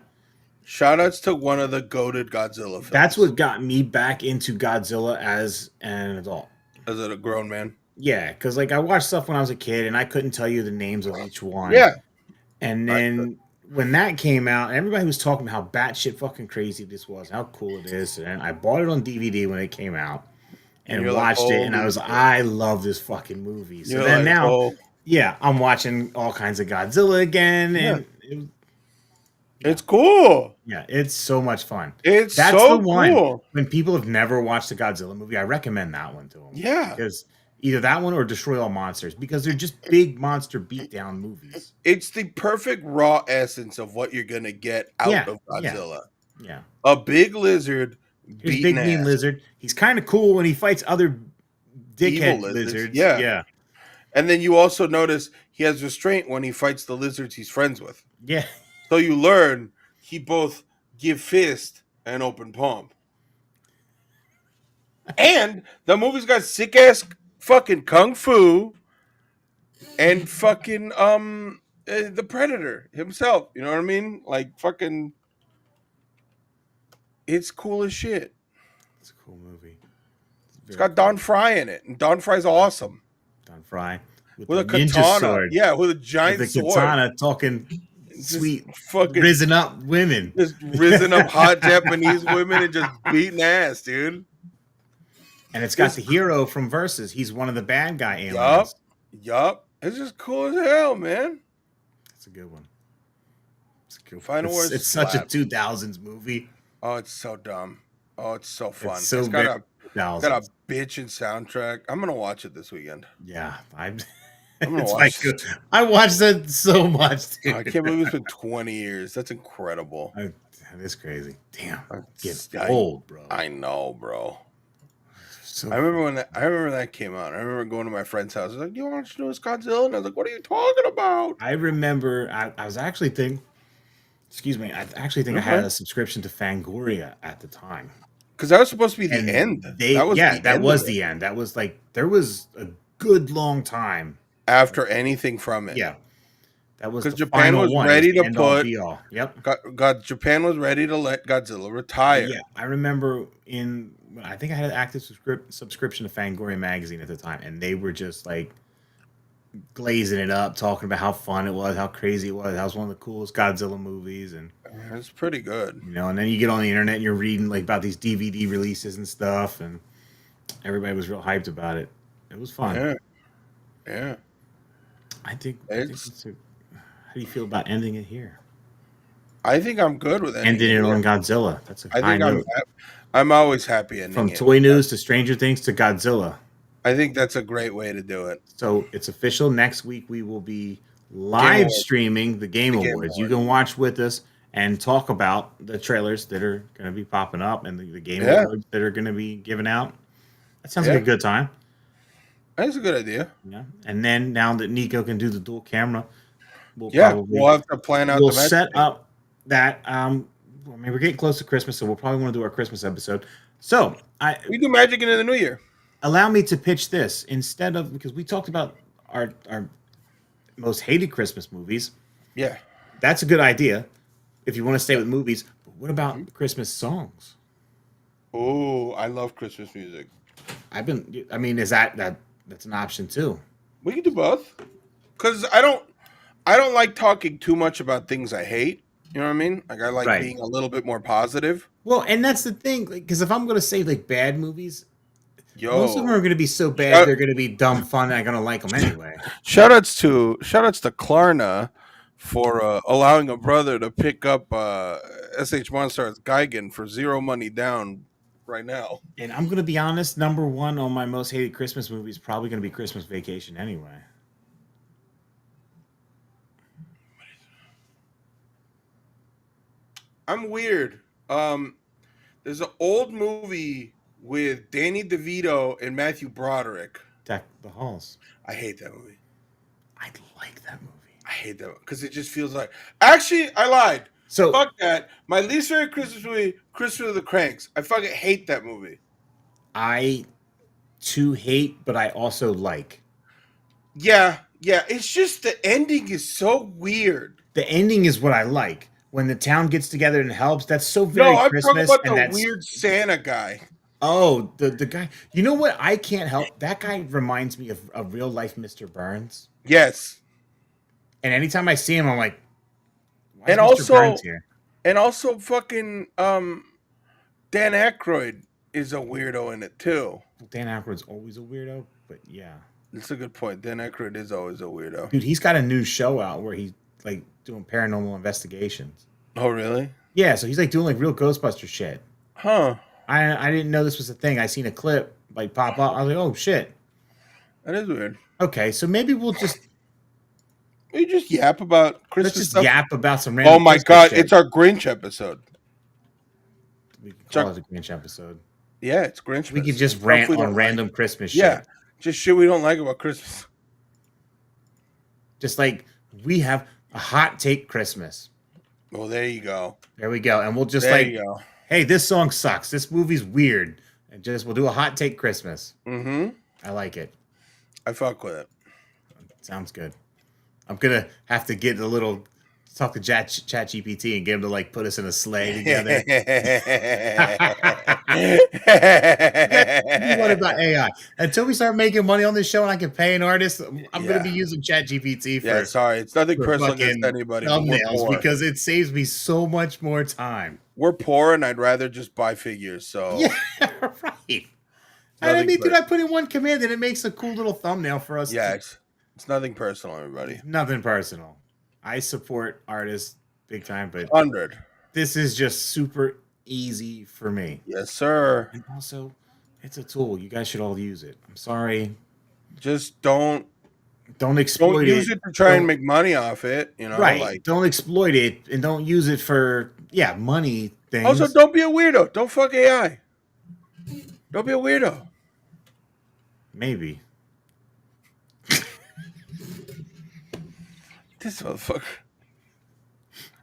shout outs to one of the goated Godzilla that's films. what got me back into Godzilla as an adult. As a grown man. Yeah, because like I watched stuff when I was a kid and I couldn't tell you the names of each one. Yeah. And I, then when that came out, everybody was talking about how batshit fucking crazy this was, how cool it is. And I bought it on DVD when it came out and and you're like, watched it, and I holy was shit. I love this fucking movie. So You're then like, now, oh, yeah, I'm watching all kinds of Godzilla again, yeah. and It's cool. yeah, it's so much fun. It's That's the so one. cool. When people have never watched a Godzilla movie, I recommend that one to them. Yeah. Because either that one or Destroy All Monsters, because they're just big monster beatdown movies. It's the perfect raw essence of what you're going to get out of Godzilla. Yeah. A big lizard Here's beating Big Mean ass. Lizard. He's kind of cool when he fights other Evil dickhead lizards. lizards. Yeah. Yeah. And then you also notice he has restraint when he fights the lizards he's friends with. Yeah. So you learn he both give fist and open palm. And the movie's got sick ass fucking kung fu and fucking the Predator himself. You know what I mean? Like fucking, it's cool as shit. It's a cool movie. It's got Don Fry in it, and Don Fry's awesome. Don Fry With a ninja katana, sword. yeah, with a giant With a sword. katana talking Just sweet, fucking risen up women. just risen up hot Japanese women and just beating ass, dude. And it's got the hero from Versus. He's one of the bad guy aliens. Yup. It's just cool as hell, man. It's a good one. It's a good one. Final Wars It's such a slap. 2000s movie. Oh, it's so dumb. Oh, it's so fun. It's so It's got a 2000s. bitchin' soundtrack. I'm gonna watch it this weekend. Yeah, I'm gonna it's watch like it. I watched it so much. Dude. I can't believe it's been 20 years. That's incredible. That is crazy. Damn, It's- get old, bro. I know, bro. So I remember that came out. I remember going to my friend's house. I was like, "Do you want to know Godzilla?" And I was like, "What are you talking about?" I remember I was actually thinking. Excuse me. I actually think I had a subscription to Fangoria at the time. Because that was supposed to be the And end. that was the end. That was like there was a good long time after anything from it. Yeah, that was because the Japan final was one. ready It was to end all, put. be all. Yep. Japan was ready to let Godzilla retire. Yeah, I remember I think I had an active subscription to Fangoria magazine at the time, and they were just like glazing it up, talking about how fun it was, how crazy it was. That was one of the coolest Godzilla movies, and It's pretty good. and then you get on the internet and you're reading like about these DVD releases and stuff, and everybody was real hyped about it. It was fun. Yeah. I think how do you feel about ending it here? I think I'm good with Ending it on Godzilla. That's a high note. I'm always happy ending From it. Toy News to Stranger Things to Godzilla. I think that's a great way to do it. So it's official. Next week we will be live streaming the Game Awards. You can watch with us and talk about the trailers that are going to be popping up and the Game Awards that are going to be given out. That sounds like a good time. That's a good idea. Yeah. And then now that Nico can do the dual camera, we'll have to plan out. We'll set up that I mean, we're getting close to Christmas, so we'll probably want to do our Christmas episode. So, We do magic into the new year. allow me to pitch this instead of, because we talked about our most hated Christmas movies. Yeah. That's a good idea if you want to stay with movies. But what about Christmas songs? Oh, I love Christmas music. I mean, is that's an option too? We can do both. Because I don't like talking too much about things I hate. You know what I mean? Like I like Right. being a little bit more positive. Well, and that's the thing, because if I'm going to say like bad movies, most of them Yo. are going to be so bad Shout, they're going to be dumb fun. And I'm going to like them anyway. shout outs to Klarna for allowing a brother to pick up SH Monstar's Geigen for zero money down right now. And I'm going to be honest, number one on my most hated Christmas movie is probably going to be Christmas Vacation anyway. I'm weird. There's an old movie with Danny DeVito and Matthew Broderick. Deck the Halls. I hate that movie. I like that movie. I hate that because it just feels like. Actually, I lied. So Fuck that. My least favorite Christmas movie, Christmas of the Cranks. I fucking hate that movie. I too hate, but I also like. Yeah. It's just the ending is so weird. The ending is what I like. When the town gets together and helps, that's so very No, I'm Christmas. talking about And the that's weird Santa guy. oh, the guy. You know what? I can't help. That guy reminds me of a real life Mr. Burns. Yes. And anytime I see him, I'm like, why And is Mr. also, Burns here? fucking Dan Aykroyd is a weirdo in it too. Well, Dan Aykroyd's always a weirdo, but yeah. That's a good point. Dan Aykroyd is always a weirdo. Dude, he's got a new show out where he's like doing paranormal investigations. Oh, really? Yeah, so he's like doing like real Ghostbuster shit. Huh. I didn't know this was a thing. I seen a clip like pop up. I was like, oh shit. That is weird. Okay, so maybe we'll just We just yap about Christmas let's just stuff. yap about some random. Oh my Christmas god, shit. it's our Grinch episode. We can call it a Grinch episode. Yeah, it's Grinch. We could just rant on random Christmas shit. Yeah, just shit we don't like about Christmas. Just like we have a hot take Christmas. Well, there you go. There we go. And we'll just There like, you go. hey, this song sucks. This movie's weird. And just we'll do a hot take Christmas. Mm-hmm. I like it. I fuck with it. Sounds good. I'm gonna have to get a little talk to Chat GPT and get him to like put us in a sleigh together. What about AI? Until we start making money on this show and I can pay an artist, I'm gonna be using Chat GPT for Yeah, sorry, it's nothing personal against anybody. But we're thumbnails poor. because it saves me so much more time. We're poor, and I'd rather just buy figures. So Yeah, right. And I mean, dude, I put in one command and it makes a cool little thumbnail for us. yeah, it's nothing personal, everybody. Nothing personal. I support artists big time, but 100. this is just super easy for me. Yes, sir. And also, it's a tool. You guys should all use it. I'm sorry. Just don't Exploit use it to try and make money off it. You know, right. Like, don't exploit it and don't use it for money things. also, don't be a weirdo. Don't fuck AI. Don't be a weirdo. Maybe. This motherfucker.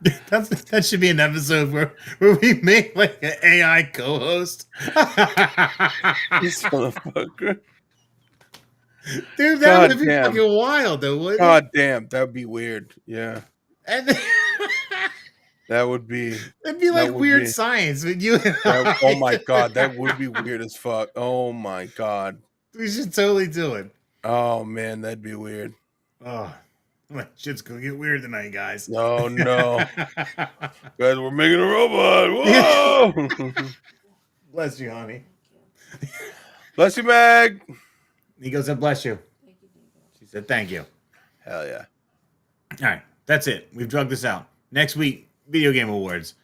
That should be an episode where we make like an AI co-host. This motherfucker. Dude, that would be fucking wild, though, wouldn't it? God damn, that would be weird. Yeah. And then, that would be. It'd be like weird science with you. Oh my god, that would be weird as fuck. Oh my god. We should totally do it. Oh man, that'd be weird. Oh, shit's gonna get weird tonight, guys. No. Guys, we're making a robot. Whoa! Bless you, honey. Bless you, Meg. Nico said, bless you. She said, thank you. Hell yeah. All right, that's it. We've drugged this out. Next week, Video Game Awards.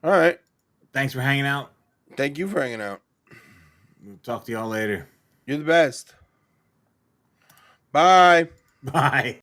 All right. Thanks for hanging out. Thank you for hanging out. We'll talk to y'all later. You're the best. Bye. Bye.